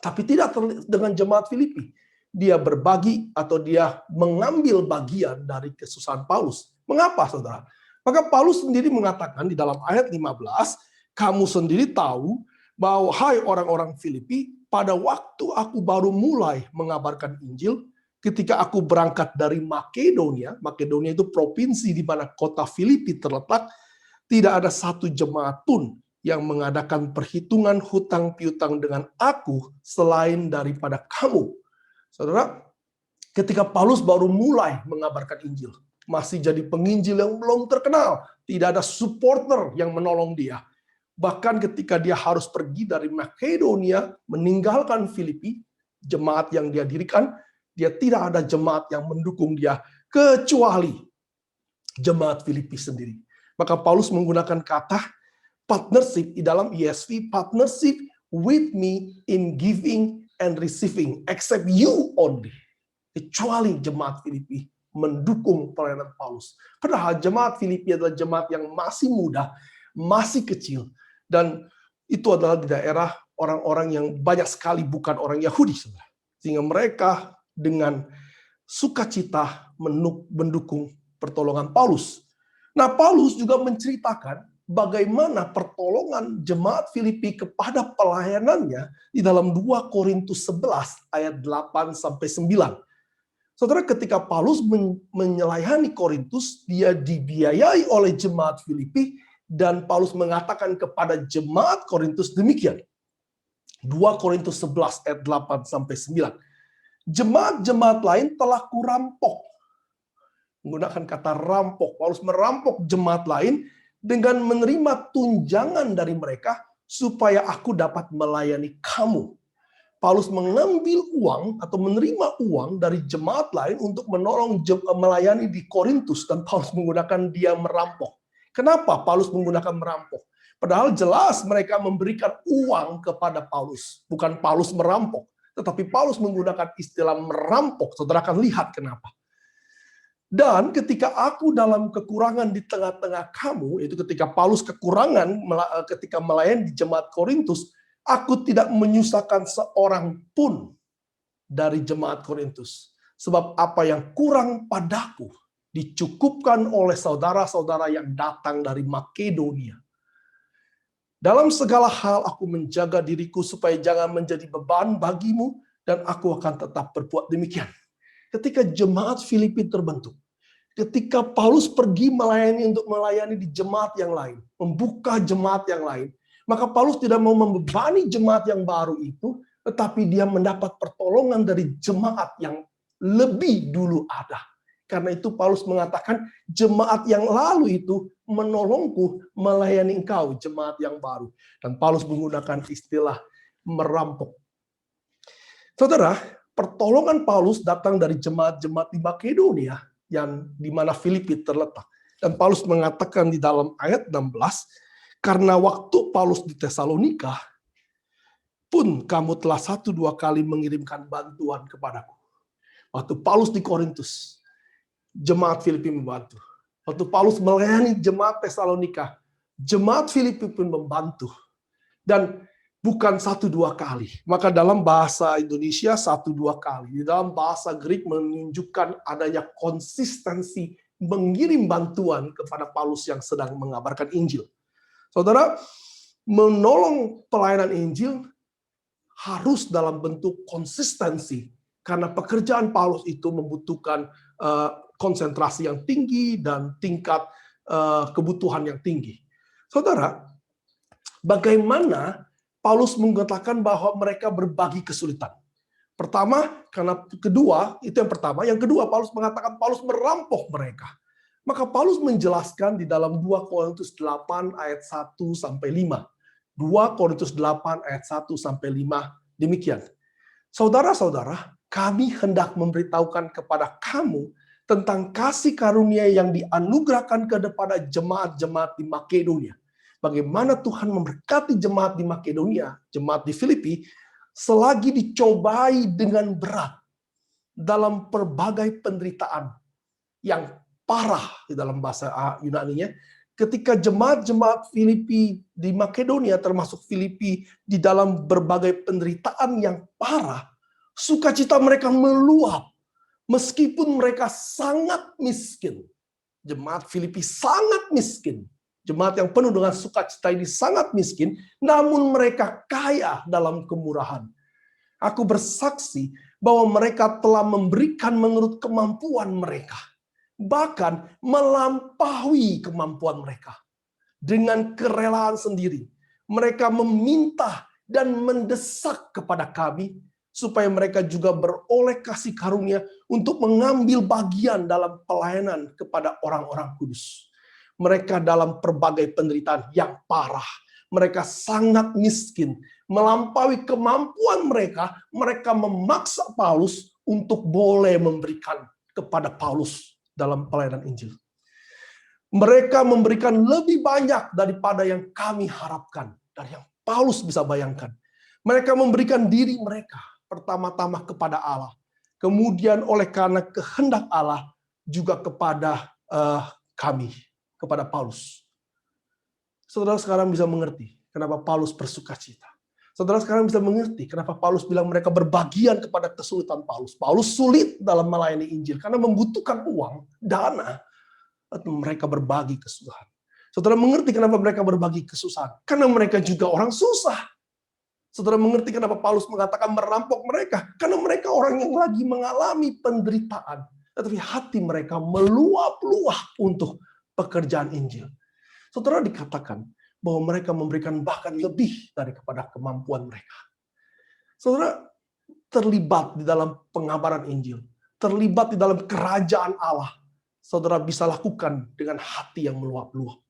Tapi tidak dengan jemaat Filipi. Dia berbagi atau dia mengambil bagian dari kesusahan Paulus. Mengapa, saudara? Maka Paulus sendiri mengatakan di dalam ayat 15, kamu sendiri tahu bahwa hai orang-orang Filipi, pada waktu aku baru mulai mengabarkan Injil, ketika aku berangkat dari Makedonia, Makedonia itu provinsi di mana kota Filipi terletak, tidak ada satu jemaat pun yang mengadakan perhitungan hutang piutang dengan aku selain daripada kamu. Saudara, ketika Paulus baru mulai mengabarkan Injil, masih jadi penginjil yang belum terkenal, tidak ada supporter yang menolong dia. Bahkan ketika dia harus pergi dari Makedonia, meninggalkan Filipi, jemaat yang dia dirikan, dia tidak ada jemaat yang mendukung dia, kecuali jemaat Filipi sendiri. Maka Paulus menggunakan kata partnership di dalam ESV, partnership with me in giving and receiving, except you only. Kecuali jemaat Filipi mendukung pelayanan Paulus. Padahal jemaat Filipi adalah jemaat yang masih muda, masih kecil, dan itu adalah di daerah orang-orang yang banyak sekali bukan orang Yahudi, sehingga mereka dengan sukacita mendukung pertolongan Paulus. Nah, Paulus juga menceritakan bagaimana pertolongan jemaat Filipi kepada pelayanannya di dalam 2 Korintus 11 ayat 8 sampai 9. Saudara, ketika Paulus melayani Korintus, dia dibiayai oleh jemaat Filipi, dan Paulus mengatakan kepada jemaat Korintus demikian. 2 Korintus 11 ayat 8 sampai 9. Jemaat-jemaat lain telah kurampok. Menggunakan kata rampok. Paulus merampok jemaat lain dengan menerima tunjangan dari mereka supaya aku dapat melayani kamu. Paulus mengambil uang atau menerima uang dari jemaat lain untuk menolong melayani di Korintus, dan Paulus menggunakan dia merampok. Kenapa Paulus menggunakan merampok? Padahal jelas mereka memberikan uang kepada Paulus, bukan Paulus merampok, tetapi Paulus menggunakan istilah merampok. Saudara akan lihat kenapa. Dan ketika aku dalam kekurangan di tengah-tengah kamu, itu ketika Paulus kekurangan ketika melayani di jemaat Korintus, aku tidak menyusahkan seorang pun dari jemaat Korintus. Sebab apa yang kurang padaku dicukupkan oleh saudara-saudara yang datang dari Makedonia. Dalam segala hal aku menjaga diriku supaya jangan menjadi beban bagimu, dan aku akan tetap berbuat demikian. Ketika jemaat Filipi terbentuk, ketika Paulus pergi melayani di jemaat yang lain, membuka jemaat yang lain, maka Paulus tidak mau membebani jemaat yang baru itu, tetapi dia mendapat pertolongan dari jemaat yang lebih dulu ada. Karena itu Paulus mengatakan, jemaat yang lalu itu menolongku melayani engkau, jemaat yang baru. Dan Paulus menggunakan istilah merampok. Saudara, pertolongan Paulus datang dari jemaat-jemaat di Makedonia, yang di mana Filipi terletak. Dan Paulus mengatakan di dalam ayat 16, karena waktu Paulus di Tesalonika, pun kamu telah 1-2 kali mengirimkan bantuan kepadaku. Waktu Paulus di Korintus, jemaat Filipi membantu. Waktu Paulus melayani jemaat Tesalonika, jemaat Filipi pun membantu. Dan bukan 1-2 kali. Maka dalam bahasa Indonesia 1-2 kali. Di dalam bahasa Greek menunjukkan adanya konsistensi mengirim bantuan kepada Paulus yang sedang mengabarkan Injil. Saudara, menolong pelayanan Injil harus dalam bentuk konsistensi. Karena pekerjaan Paulus itu membutuhkan konsentrasi yang tinggi dan tingkat kebutuhan yang tinggi. Saudara, bagaimana Paulus mengatakan bahwa mereka berbagi kesulitan? Pertama, karena kedua, itu yang pertama. Yang kedua, Paulus mengatakan Paulus merampok mereka. Maka Paulus menjelaskan di dalam 2 Korintus 8 ayat 1-5. 2 Korintus 8 ayat 1-5 demikian. Saudara-saudara, kami hendak memberitahukan kepada kamu tentang kasih karunia yang dianugerahkan kepada jemaat-jemaat di Makedonia. Bagaimana Tuhan memberkati jemaat di Makedonia, jemaat di Filipi, selagi dicobai dengan berat dalam berbagai penderitaan yang parah di dalam bahasa Yunani-nya. Ketika jemaat-jemaat Filipi di Makedonia, termasuk Filipi, di dalam berbagai penderitaan yang parah, sukacita mereka meluap, meskipun mereka sangat miskin. Jemaat Filipi sangat miskin. Jemaat yang penuh dengan sukacita ini sangat miskin, namun mereka kaya dalam kemurahan. Aku bersaksi bahwa mereka telah memberikan menurut kemampuan mereka, bahkan melampaui kemampuan mereka. Dengan kerelaan sendiri, mereka meminta dan mendesak kepada kami, supaya mereka juga beroleh kasih karunia untuk mengambil bagian dalam pelayanan kepada orang-orang kudus. Mereka dalam berbagai penderitaan yang parah. Mereka sangat miskin. Melampaui kemampuan mereka, mereka memaksa Paulus untuk boleh memberikan kepada Paulus dalam pelayanan Injil. Mereka memberikan lebih banyak daripada yang kami harapkan, dari yang Paulus bisa bayangkan. Mereka memberikan diri mereka pertama-tama kepada Allah. Kemudian oleh karena kehendak Allah juga kepada kami, kepada Paulus. Saudara sekarang bisa mengerti kenapa Paulus bersukacita. Saudara sekarang bisa mengerti kenapa Paulus bilang mereka berbagian kepada kesulitan Paulus. Paulus sulit dalam melayani Injil karena membutuhkan uang, dana, atau mereka berbagi kesusahan. Saudara mengerti kenapa mereka berbagi kesusahan? Karena mereka juga orang susah. Saudara mengerti kenapa Paulus mengatakan merampok mereka? Karena mereka orang yang lagi mengalami penderitaan. Tetapi hati mereka meluap-luap untuk pekerjaan Injil. Saudara dikatakan bahwa mereka memberikan bahkan lebih daripada kemampuan mereka. Saudara terlibat di dalam pengabaran Injil. Terlibat di dalam kerajaan Allah. Saudara bisa lakukan dengan hati yang meluap-luap.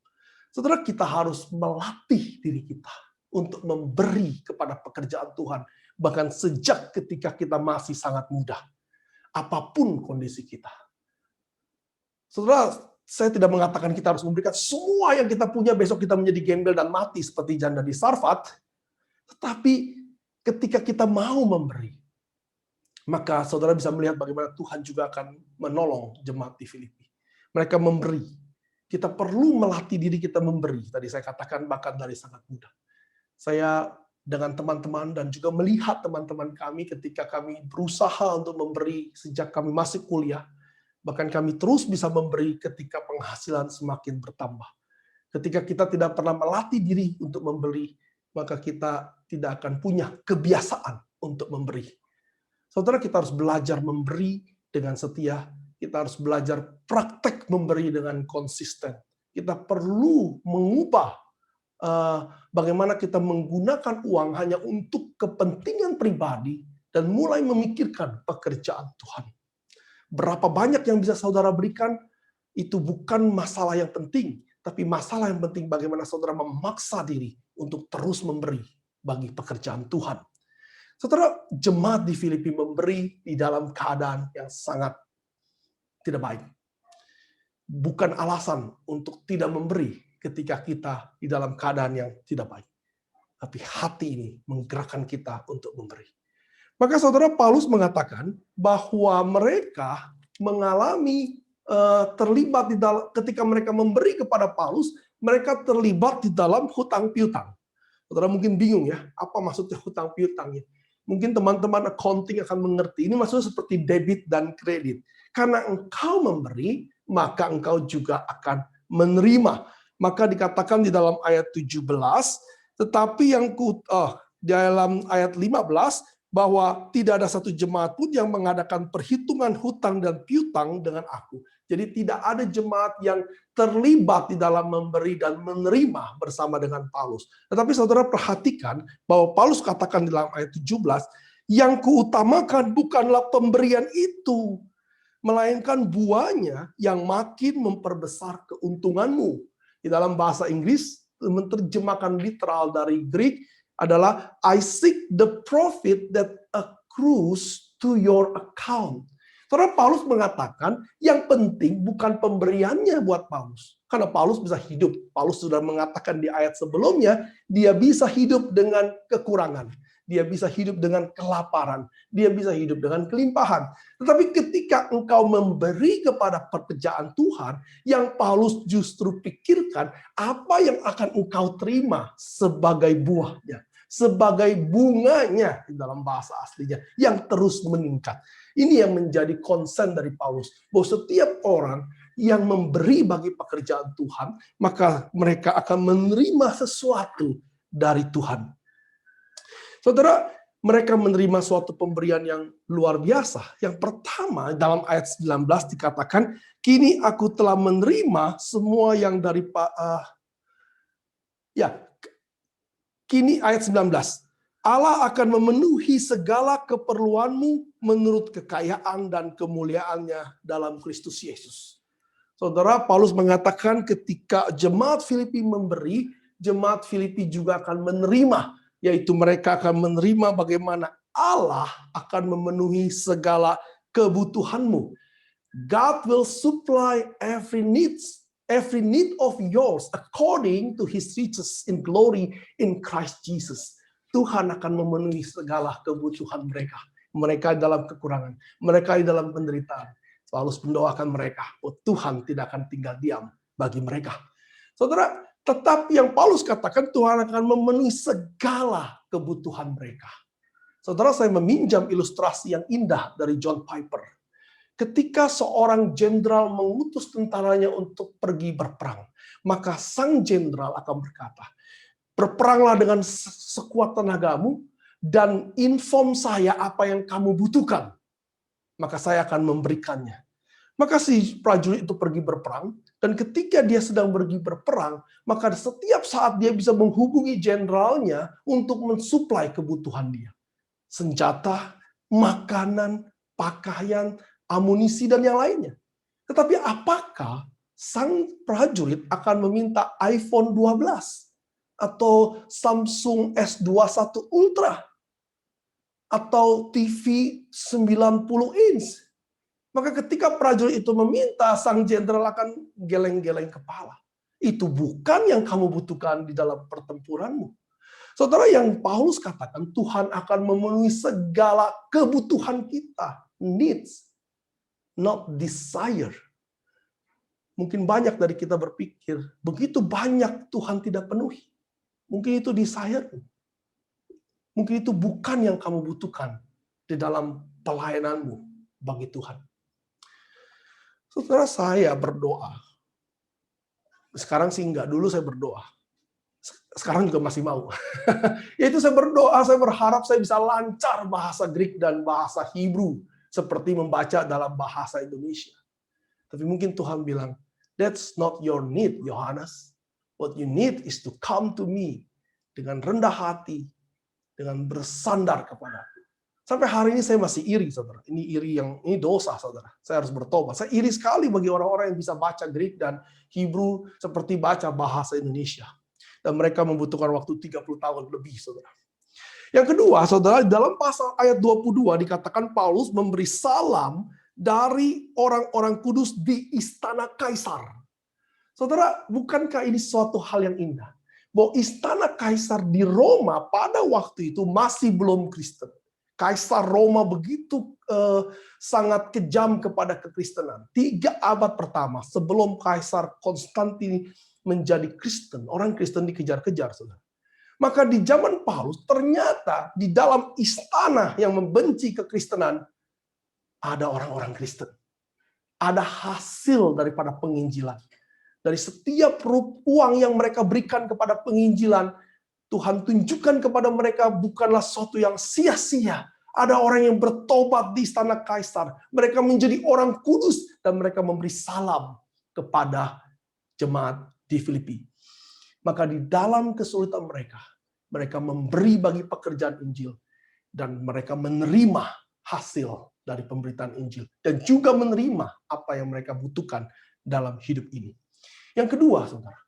Saudara, kita harus melatih diri kita untuk memberi kepada pekerjaan Tuhan. Bahkan sejak ketika kita masih sangat muda. Apapun kondisi kita. Saudara, saya tidak mengatakan kita harus memberikan semua yang kita punya, besok kita menjadi gembel dan mati seperti janda di Sarfat. Tetapi ketika kita mau memberi, maka saudara bisa melihat bagaimana Tuhan juga akan menolong jemaat di Filipi. Mereka memberi. Kita perlu melatih diri kita memberi. Tadi saya katakan bahkan dari sangat muda. Saya dengan teman-teman dan juga melihat teman-teman kami ketika kami berusaha untuk memberi sejak kami masih kuliah. Bahkan kami terus bisa memberi ketika penghasilan semakin bertambah. Ketika kita tidak pernah melatih diri untuk memberi, maka kita tidak akan punya kebiasaan untuk memberi. Saudara, kita harus belajar memberi dengan setia. Kita harus belajar praktek memberi dengan konsisten. Kita perlu mengubah bagaimana kita menggunakan uang hanya untuk kepentingan pribadi dan mulai memikirkan pekerjaan Tuhan. Berapa banyak yang bisa saudara berikan, itu bukan masalah yang penting, tapi masalah yang penting bagaimana saudara memaksa diri untuk terus memberi bagi pekerjaan Tuhan. Saudara, jemaat di Filipi memberi di dalam keadaan yang sangat tidak baik. Bukan alasan untuk tidak memberi ketika kita di dalam keadaan yang tidak baik. Tapi hati ini menggerakkan kita untuk memberi. Maka saudara, Paulus mengatakan bahwa mereka mengalami terlibat di dalam, ketika mereka memberi kepada Paulus, mereka terlibat di dalam hutang piutang. Saudara mungkin bingung ya, apa maksudnya hutang piutang ini? Mungkin teman-teman accounting akan mengerti. Ini maksudnya seperti debit dan kredit. Karena engkau memberi, maka engkau juga akan menerima. Maka dikatakan di dalam ayat 17, tetapi dalam ayat 15, bahwa tidak ada satu jemaat pun yang mengadakan perhitungan hutang dan piutang dengan aku. Jadi tidak ada jemaat yang terlibat di dalam memberi dan menerima bersama dengan Paulus. Tetapi saudara perhatikan bahwa Paulus katakan di dalam ayat 17, yang kuutamakan bukanlah pemberian itu, melainkan buahnya yang makin memperbesar keuntunganmu. Di dalam bahasa Inggris, menerjemahkan literal dari Greek adalah I seek the profit that accrues to your account. Karena Paulus mengatakan yang penting bukan pemberiannya buat Paulus. Karena Paulus bisa hidup. Paulus sudah mengatakan di ayat sebelumnya, dia bisa hidup dengan kekurangan. Dia bisa hidup dengan kelaparan. Dia bisa hidup dengan kelimpahan. Tetapi ketika engkau memberi kepada pekerjaan Tuhan, yang Paulus justru pikirkan, apa yang akan engkau terima sebagai buahnya, sebagai bunganya di dalam bahasa aslinya, yang terus meningkat. Ini yang menjadi concern dari Paulus. Bahwa setiap orang yang memberi bagi pekerjaan Tuhan, maka mereka akan menerima sesuatu dari Tuhan. Saudara, mereka menerima suatu pemberian yang luar biasa. Yang pertama, dalam ayat 19 dikatakan, kini aku telah menerima semua yang dari kini ayat 19. Allah akan memenuhi segala keperluanmu menurut kekayaan dan kemuliaannya dalam Kristus Yesus. Saudara, Paulus mengatakan ketika jemaat Filipi memberi, jemaat Filipi juga akan menerima, yaitu mereka akan menerima bagaimana Allah akan memenuhi segala kebutuhanmu. God will supply every need of yours according to His riches in glory in Christ Jesus. Tuhan akan memenuhi segala kebutuhan mereka. Mereka dalam kekurangan, mereka di dalam penderitaan. Paulus mendoakan mereka, Tuhan tidak akan tinggal diam bagi mereka. Saudara, tetapi yang Paulus katakan, Tuhan akan memenuhi segala kebutuhan mereka. Saudara, saya meminjam ilustrasi yang indah dari John Piper. Ketika seorang jenderal mengutus tentaranya untuk pergi berperang, maka sang jenderal akan berkata, berperanglah dengan sekuat tenagamu dan inform saya apa yang kamu butuhkan, maka saya akan memberikannya. Maka si prajurit itu pergi berperang, dan ketika dia sedang pergi berperang, maka setiap saat dia bisa menghubungi jenderalnya untuk mensuplai kebutuhan dia. Senjata, makanan, pakaian, amunisi, dan yang lainnya. Tetapi apakah sang prajurit akan meminta iPhone 12 atau Samsung S21 Ultra atau TV 90 inch? Maka ketika prajurit itu meminta, sang jenderal akan geleng-geleng kepala. Itu bukan yang kamu butuhkan di dalam pertempuranmu. Saudara, yang Paulus katakan, Tuhan akan memenuhi segala kebutuhan kita. Needs, not desire. Mungkin banyak dari kita berpikir, begitu banyak Tuhan tidak penuhi. Mungkin itu desire. Mungkin itu bukan yang kamu butuhkan di dalam pelayananmu bagi Tuhan. Saudara, saya berdoa. Sekarang sih enggak, dulu saya berdoa. Sekarang juga masih mau. Yaitu saya berdoa, saya berharap saya bisa lancar bahasa Greek dan bahasa Hebrew seperti membaca dalam bahasa Indonesia. Tapi mungkin Tuhan bilang, that's not your need, Yohanes. What you need is to come to me dengan rendah hati, dengan bersandar kepadaku. Sampai hari ini saya masih iri, saudara. Ini dosa, saudara. Saya harus bertobat. Saya iri sekali bagi orang-orang yang bisa baca Greek dan Hebrew seperti baca bahasa Indonesia. Dan mereka membutuhkan waktu 30 tahun lebih, saudara. Yang kedua, saudara, dalam pasal ayat 22 dikatakan Paulus memberi salam dari orang-orang kudus di istana Kaisar. Saudara, bukankah ini suatu hal yang indah? Bahwa istana Kaisar di Roma pada waktu itu masih belum Kristen. Kaisar Roma begitu sangat kejam kepada kekristenan. 3 abad pertama sebelum Kaisar Konstantin menjadi Kristen, orang Kristen dikejar-kejar, saudara. Maka di zaman Paulus ternyata di dalam istana yang membenci kekristenan ada orang-orang Kristen. Ada hasil daripada penginjilan. Dari setiap uang yang mereka berikan kepada penginjilan, Tuhan tunjukkan kepada mereka bukanlah sesuatu yang sia-sia. Ada orang yang bertobat di istana Kaisar. Mereka menjadi orang kudus dan mereka memberi salam kepada jemaat di Filipi. Maka di dalam kesulitan mereka, mereka memberi bagi pekerjaan Injil dan mereka menerima hasil dari pemberitaan Injil dan juga menerima apa yang mereka butuhkan dalam hidup ini. Yang kedua, saudara,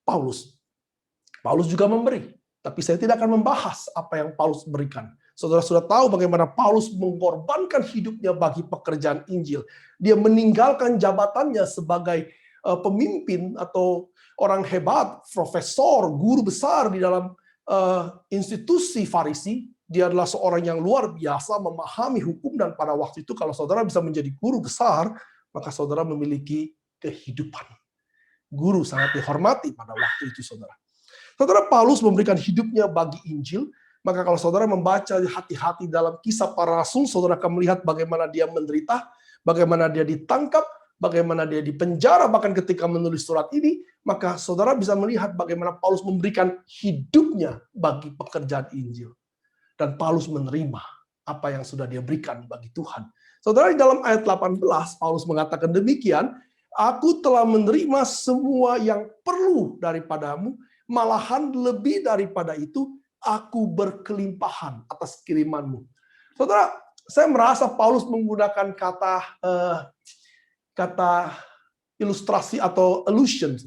Paulus juga memberi. Tapi saya tidak akan membahas apa yang Paulus berikan. Saudara sudah tahu bagaimana Paulus mengorbankan hidupnya bagi pekerjaan Injil. Dia meninggalkan jabatannya sebagai pemimpin atau orang hebat, profesor, guru besar di dalam institusi Farisi. Dia adalah seorang yang luar biasa memahami hukum, dan pada waktu itu kalau saudara bisa menjadi guru besar, maka saudara memiliki kehidupan. Guru sangat dihormati pada waktu itu, saudara. Saudara, Paulus memberikan hidupnya bagi Injil. Maka kalau saudara membaca hati-hati dalam Kisah Para Rasul, saudara akan melihat bagaimana dia menderita, bagaimana dia ditangkap, bagaimana dia dipenjara, bahkan ketika menulis surat ini, maka saudara bisa melihat bagaimana Paulus memberikan hidupnya bagi pekerjaan Injil. Dan Paulus menerima apa yang sudah dia berikan bagi Tuhan. Saudara, di dalam ayat 18, Paulus mengatakan demikian, aku telah menerima semua yang perlu daripadamu, malahan lebih daripada itu, aku berkelimpahan atas kirimanmu. Saudara, saya merasa Paulus menggunakan kata ilustrasi atau illusion.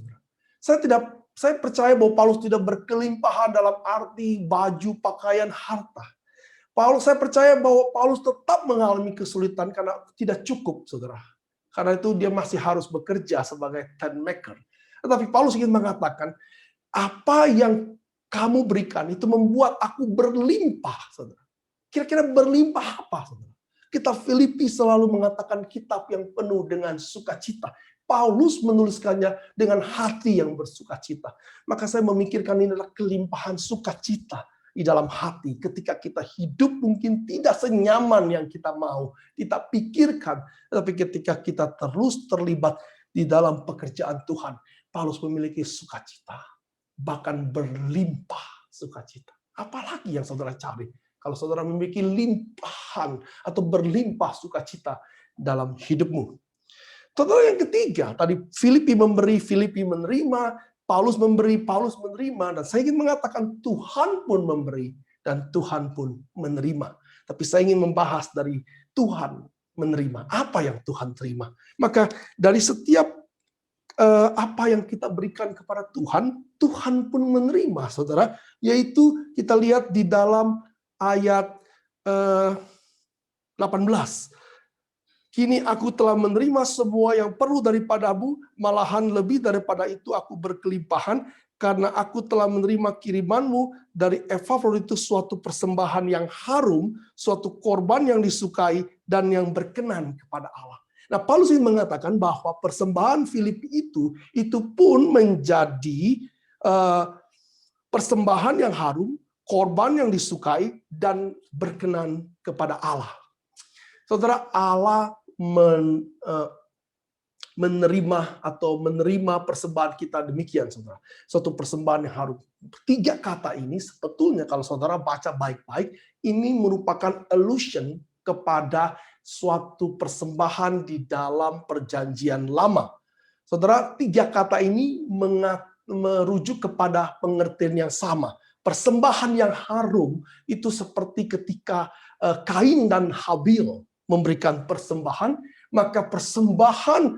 Saya percaya bahwa Paulus tidak berkelimpahan dalam arti baju, pakaian, harta. Saya percaya bahwa Paulus tetap mengalami kesulitan karena tidak cukup, saudara. Karena itu dia masih harus bekerja sebagai tent maker. Tetapi Paulus ingin mengatakan, apa yang kamu berikan itu membuat aku berlimpah, saudara. Kira-kira berlimpah apa, saudara? Kitab Filipi selalu mengatakan kitab yang penuh dengan sukacita. Paulus menuliskannya dengan hati yang bersukacita. Maka saya memikirkan ini adalah kelimpahan sukacita di dalam hati. Ketika kita hidup mungkin tidak senyaman yang kita mau, kita pikirkan. Tapi ketika kita terus terlibat di dalam pekerjaan Tuhan, Paulus memiliki sukacita. Bahkan berlimpah sukacita. Apalagi yang saudara cari? Kalau saudara memiliki limpahan atau berlimpah sukacita dalam hidupmu. Saudara, yang ketiga, tadi Filipi memberi, Filipi menerima, Paulus memberi, Paulus menerima, dan saya ingin mengatakan Tuhan pun memberi dan Tuhan pun menerima. Tapi saya ingin membahas dari Tuhan menerima. Apa yang Tuhan terima? Maka dari setiap apa yang kita berikan kepada Tuhan, Tuhan pun menerima, saudara. Yaitu kita lihat di dalam ayat 18. Kini aku telah menerima semua yang perlu daripadamu, malahan lebih daripada itu aku berkelimpahan, karena aku telah menerima kirimanmu dari Epafroditus, suatu persembahan yang harum, suatu korban yang disukai dan yang berkenan kepada Allah. Nah, Paulus ingin mengatakan bahwa persembahan Filipi itu pun menjadi persembahan yang harum, korban yang disukai, dan berkenan kepada Allah. Saudara, Allah menerima persembahan kita demikian, saudara. Suatu persembahan yang harum. 3 kata ini sebetulnya kalau saudara baca baik-baik, ini merupakan allusion kepada suatu persembahan di dalam perjanjian lama. Saudara, 3 kata ini merujuk kepada pengertian yang sama. Persembahan yang harum itu seperti ketika Kain dan Habil memberikan persembahan, maka persembahan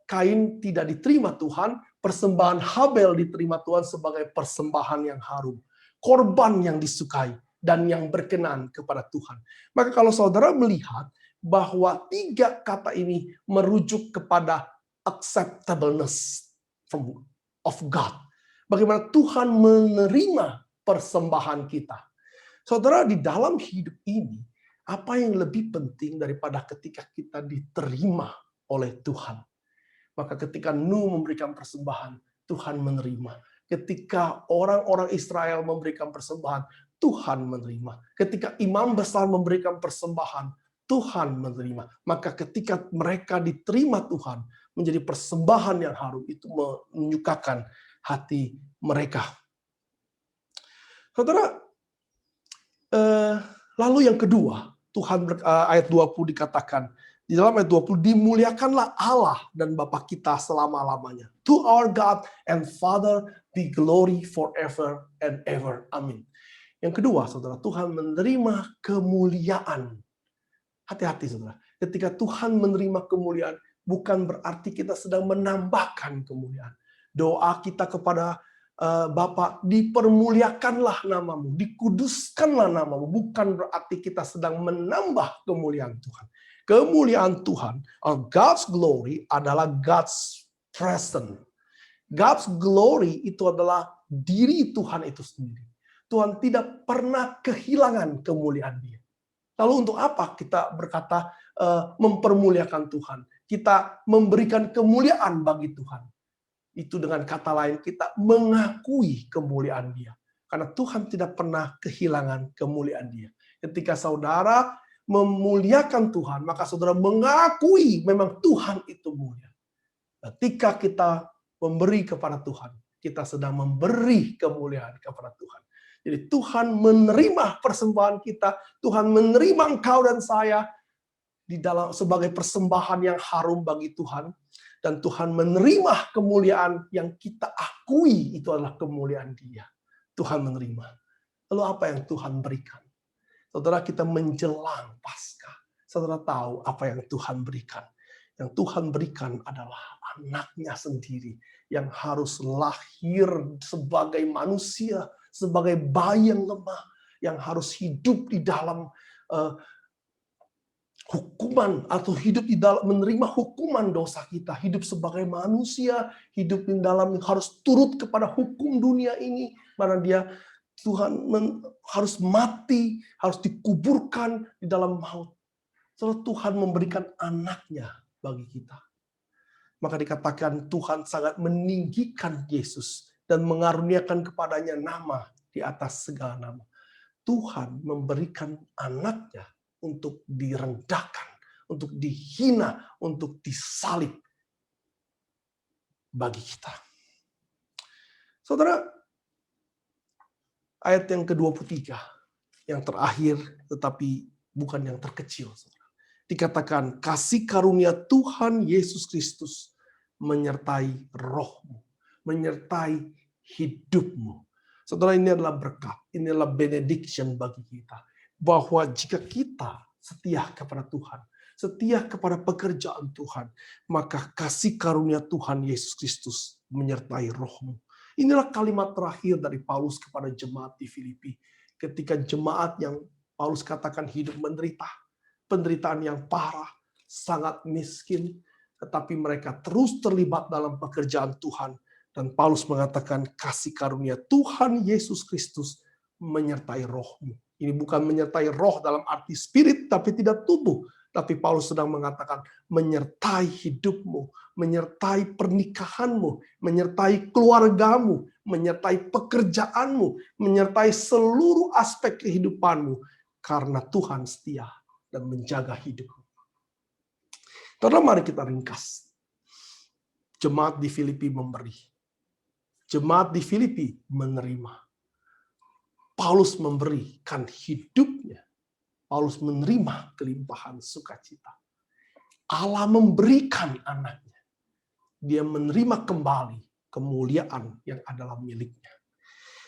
Kain tidak diterima Tuhan, persembahan Habel diterima Tuhan sebagai persembahan yang harum. Korban yang disukai dan yang berkenan kepada Tuhan. Maka kalau saudara melihat bahwa 3 kata ini merujuk kepada acceptableness of God. Bagaimana Tuhan menerima persembahan kita. Saudara, di dalam hidup ini, apa yang lebih penting daripada ketika kita diterima oleh Tuhan? Maka ketika Nuh memberikan persembahan, Tuhan menerima. Ketika orang-orang Israel memberikan persembahan, Tuhan menerima. Ketika imam besar memberikan persembahan, Tuhan menerima. Maka ketika mereka diterima Tuhan, menjadi persembahan yang harum, itu menyukakan hati mereka. Saudara, lalu yang kedua, Tuhan ayat 20 dikatakan, di dalam ayat 20, dimuliakanlah Allah dan Bapa kita selama-lamanya. To our God and Father be glory forever and ever. Amin. Yang kedua, saudara, Tuhan menerima kemuliaan. Hati-hati, saudara. Ketika Tuhan menerima kemuliaan, bukan berarti kita sedang menambahkan kemuliaan. Doa kita kepada Bapa, dipermuliakanlah namamu, dikuduskanlah namamu. Bukan berarti kita sedang menambah kemuliaan Tuhan. Kemuliaan Tuhan, God's glory adalah God's presence. God's glory itu adalah diri Tuhan itu sendiri. Tuhan tidak pernah kehilangan kemuliaan Dia. Lalu untuk apa kita berkata mempermuliakan Tuhan? Kita memberikan kemuliaan bagi Tuhan. Itu dengan kata lain kita mengakui kemuliaan Dia. Karena Tuhan tidak pernah kehilangan kemuliaan Dia. Ketika saudara memuliakan Tuhan, maka saudara mengakui memang Tuhan itu mulia. Ketika kita memberi kepada Tuhan, kita sedang memberi kemuliaan kepada Tuhan. Jadi Tuhan menerima persembahan kita, Tuhan menerima engkau dan saya di dalam sebagai persembahan yang harum bagi Tuhan, dan Tuhan menerima kemuliaan yang kita akui itu adalah kemuliaan Dia. Tuhan menerima. Lalu apa yang Tuhan berikan? Saudara, kita menjelang Paskah. Saudara tahu apa yang Tuhan berikan. Yang Tuhan berikan adalah anaknya sendiri yang harus lahir sebagai manusia, sebagai bayi yang lemah, yang harus hidup di dalam hukuman atau hidup di dalam menerima hukuman dosa kita, hidup sebagai manusia, hidup di dalam harus turut kepada hukum dunia ini, mana dia Tuhan harus mati, harus dikuburkan di dalam maut. Setelah Tuhan memberikan anaknya bagi kita. Maka dikatakan Tuhan sangat meninggikan Yesus dan mengaruniakan kepadanya nama di atas segala nama. Tuhan memberikan anaknya untuk direndahkan, untuk dihina, untuk disalib bagi kita. Saudara, ayat yang ke-23, yang terakhir tetapi bukan yang terkecil. Saudara. Dikatakan, kasih karunia Tuhan Yesus Kristus menyertai rohmu, menyertai hidupmu. Saudara, ini adalah berkat, ini adalah benediction bagi kita. Bahwa jika kita setia kepada Tuhan, setia kepada pekerjaan Tuhan, maka kasih karunia Tuhan Yesus Kristus menyertai rohmu. Inilah kalimat terakhir dari Paulus kepada jemaat di Filipi. Ketika jemaat yang Paulus katakan hidup menderita, penderitaan yang parah, sangat miskin, tetapi mereka terus terlibat dalam pekerjaan Tuhan. Dan Paulus mengatakan kasih karunia Tuhan Yesus Kristus menyertai rohmu. Ini bukan menyertai roh dalam arti spirit, tapi tidak tubuh. Tapi Paulus sedang mengatakan menyertai hidupmu, menyertai pernikahanmu, menyertai keluargamu, menyertai pekerjaanmu, menyertai seluruh aspek kehidupanmu, karena Tuhan setia dan menjaga hidupmu. Saudara, mari kita ringkas. Jemaat di Filipi memberi. Jemaat di Filipi menerima. Paulus memberikan hidupnya. Paulus menerima kelimpahan sukacita. Allah memberikan anaknya. Dia menerima kembali kemuliaan yang adalah miliknya.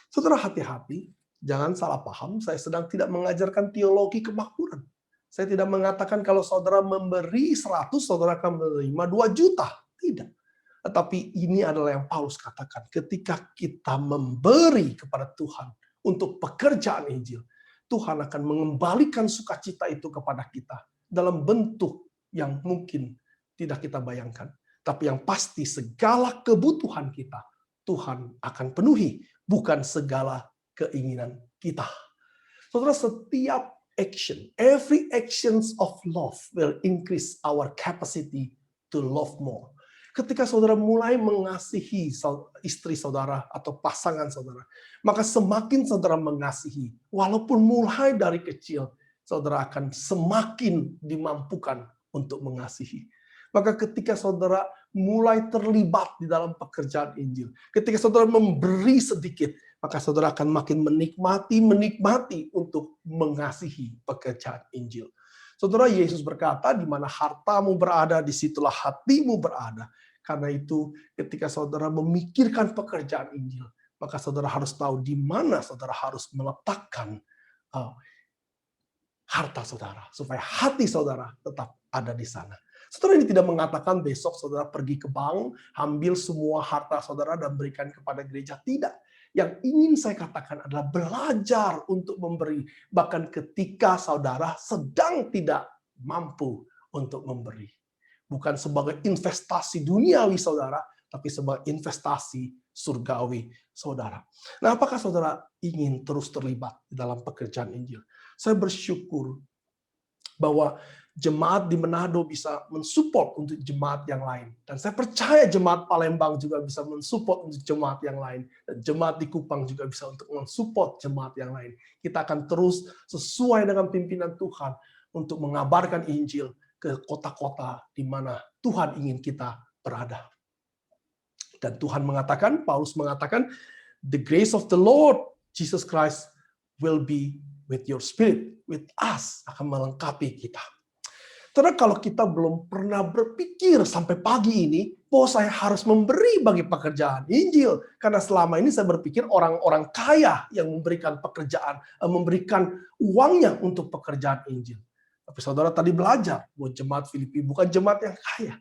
Saudara, hati-hati, jangan salah paham, saya sedang tidak mengajarkan teologi kemakmuran. Saya tidak mengatakan kalau saudara memberi 100, saudara akan menerima 2 juta. Tidak. Tetapi ini adalah yang Paulus katakan. Ketika kita memberi kepada Tuhan untuk pekerjaan Injil, Tuhan akan mengembalikan sukacita itu kepada kita dalam bentuk yang mungkin tidak kita bayangkan. Tapi yang pasti segala kebutuhan kita, Tuhan akan penuhi, bukan segala keinginan kita. Saudara, setiap action, every actions of love will increase our capacity to love more. Ketika saudara mulai mengasihi istri saudara atau pasangan saudara, maka semakin saudara mengasihi, walaupun mulai dari kecil, saudara akan semakin dimampukan untuk mengasihi. Maka ketika saudara mulai terlibat di dalam pekerjaan Injil, ketika saudara memberi sedikit, maka saudara akan makin menikmati untuk mengasihi pekerjaan Injil. Saudara, Yesus berkata, di mana hartamu berada, disitulah hatimu berada. Karena itu, ketika saudara memikirkan pekerjaan Injil, maka saudara harus tahu di mana saudara harus meletakkan harta saudara, supaya hati saudara tetap ada di sana. Saudara, ini tidak mengatakan besok saudara pergi ke bank, ambil semua harta saudara dan berikan kepada gereja. Tidak. Yang ingin saya katakan adalah belajar untuk memberi. Bahkan ketika saudara sedang tidak mampu untuk memberi. Bukan sebagai investasi duniawi saudara, tapi sebagai investasi surgawi saudara. Nah, apakah saudara ingin terus terlibat dalam pekerjaan Injil? Saya bersyukur bahwa jemaat di Manado bisa mensupport untuk jemaat yang lain. Dan saya percaya jemaat Palembang juga bisa mensupport untuk jemaat yang lain. Dan jemaat di Kupang juga bisa untuk mensupport jemaat yang lain. Kita akan terus sesuai dengan pimpinan Tuhan untuk mengabarkan Injil ke kota-kota di mana Tuhan ingin kita berada. Dan Tuhan mengatakan, Paulus mengatakan, the grace of the Lord Jesus Christ will be with your spirit, with us, akan melengkapi kita. Karena kalau kita belum pernah berpikir sampai pagi ini, bahwa saya harus memberi bagi pekerjaan Injil. Karena selama ini saya berpikir orang-orang kaya yang memberikan pekerjaan, memberikan uangnya untuk pekerjaan Injil. Tapi saudara tadi belajar bahwa jemaat Filipi bukan jemaat yang kaya.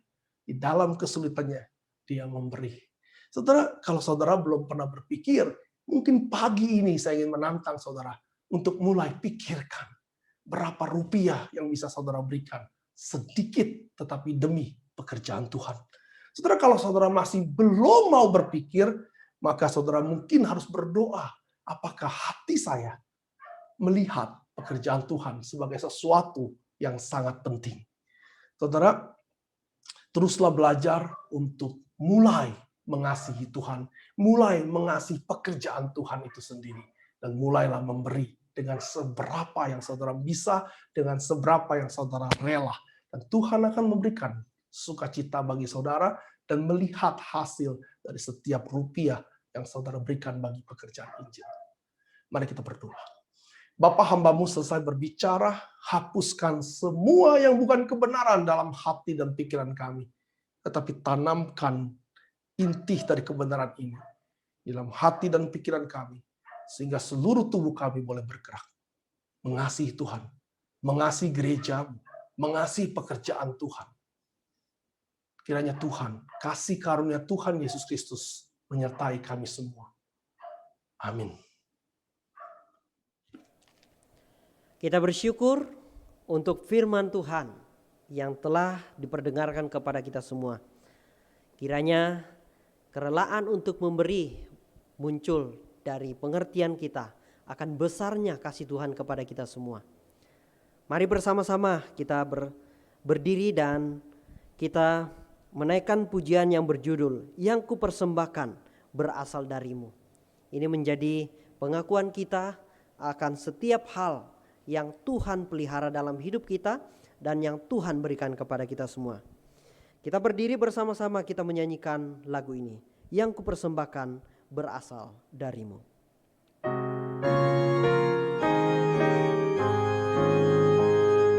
Di dalam kesulitannya, dia memberi. Saudara, kalau saudara belum pernah berpikir, mungkin pagi ini saya ingin menantang saudara untuk mulai pikirkan berapa rupiah yang bisa saudara berikan. Sedikit tetapi demi pekerjaan Tuhan. Saudara, kalau saudara masih belum mau berpikir, maka saudara mungkin harus berdoa. Apakah hati saya melihat pekerjaan Tuhan sebagai sesuatu yang sangat penting? Saudara, teruslah belajar untuk mulai mengasihi Tuhan, mulai mengasihi pekerjaan Tuhan itu sendiri, dan mulailah memberi dengan seberapa yang saudara bisa, dengan seberapa yang saudara rela. Dan Tuhan akan memberikan sukacita bagi saudara dan melihat hasil dari setiap rupiah yang saudara berikan bagi pekerjaan Injil. Mari kita berdoa. Bapa, hamba-Mu selesai berbicara, hapuskan semua yang bukan kebenaran dalam hati dan pikiran kami. Tetapi tanamkan inti dari kebenaran ini dalam hati dan pikiran kami. Sehingga seluruh tubuh kami boleh bergerak. Mengasihi Tuhan. Mengasihi gereja. Mengasihi pekerjaan Tuhan. Kiranya Tuhan, kasih karunia Tuhan Yesus Kristus menyertai kami semua. Amin. Kita bersyukur untuk firman Tuhan yang telah diperdengarkan kepada kita semua. Kiranya kerelaan untuk memberi muncul dari pengertian kita akan besarnya kasih Tuhan kepada kita semua. Mari bersama-sama kita berdiri dan kita menaikkan pujian yang berjudul Yang Kupersembahkan Berasal Darimu. Ini menjadi pengakuan kita akan setiap hal yang Tuhan pelihara dalam hidup kita dan yang Tuhan berikan kepada kita semua. Kita berdiri bersama-sama, kita menyanyikan lagu ini. Yang kupersembahkan berasal darimu.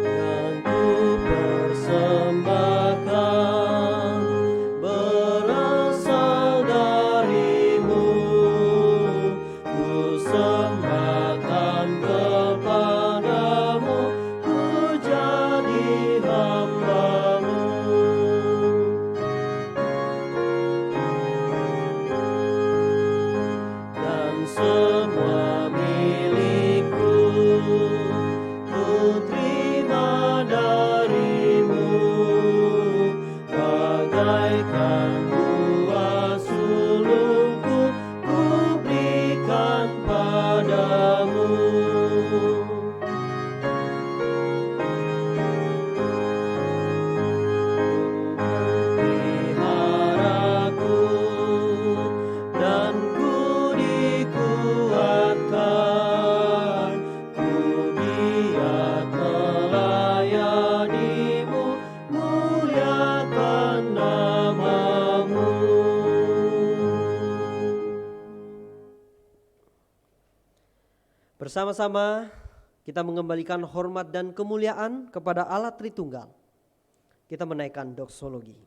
Yang kupersembahkan berasal darimu, ku sembahkan kepadamu, ku jadi hamba-Mu. Dan semua milikku ku terima darimu, bagaikan buah sulungku ku berikan padamu. Peliharaku dan ku dikuatkan, ku giat melayanimu, muliakan nama-Mu. Bersama-sama kita mengembalikan hormat dan kemuliaan kepada Allah Tritunggal. Kita menaikkan doksologi.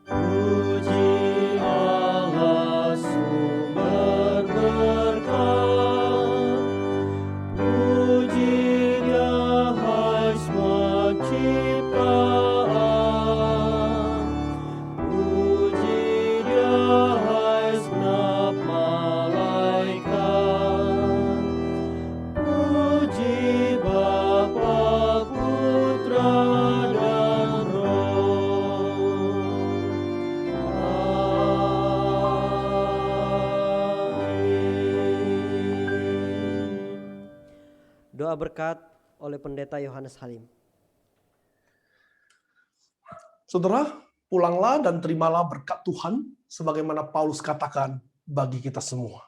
Puji Allah sumber berkat, puji Dia hai semua ciptaan, puji Dia hai segenap malaikat, puji Bapa, Putra dan Roh. Doa berkat oleh Pendeta Yohanes Halim. Saudara, pulanglah dan terimalah berkat Tuhan sebagaimana Paulus katakan bagi kita semua.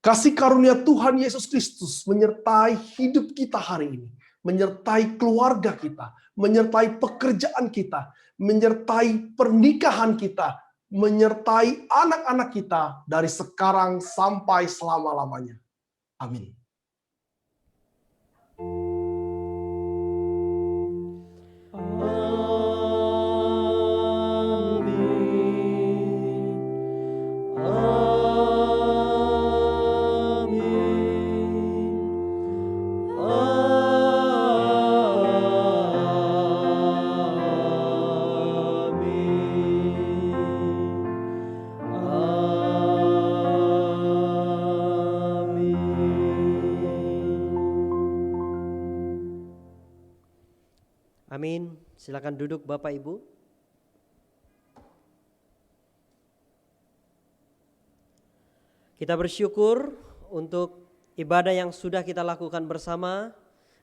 Kasih karunia Tuhan Yesus Kristus menyertai hidup kita hari ini, menyertai keluarga kita, menyertai pekerjaan kita, menyertai pernikahan kita, menyertai anak-anak kita dari sekarang sampai selama-lamanya. Amin. Amin. Silakan duduk Bapak Ibu. Kita bersyukur untuk ibadah yang sudah kita lakukan bersama.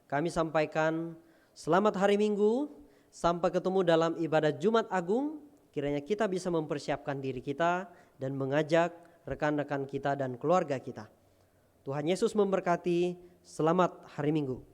Kami sampaikan selamat hari Minggu. Sampai ketemu dalam ibadah Jumat Agung. Kiranya kita bisa mempersiapkan diri kita dan mengajak rekan-rekan kita dan keluarga kita. Tuhan Yesus memberkati. Selamat hari Minggu.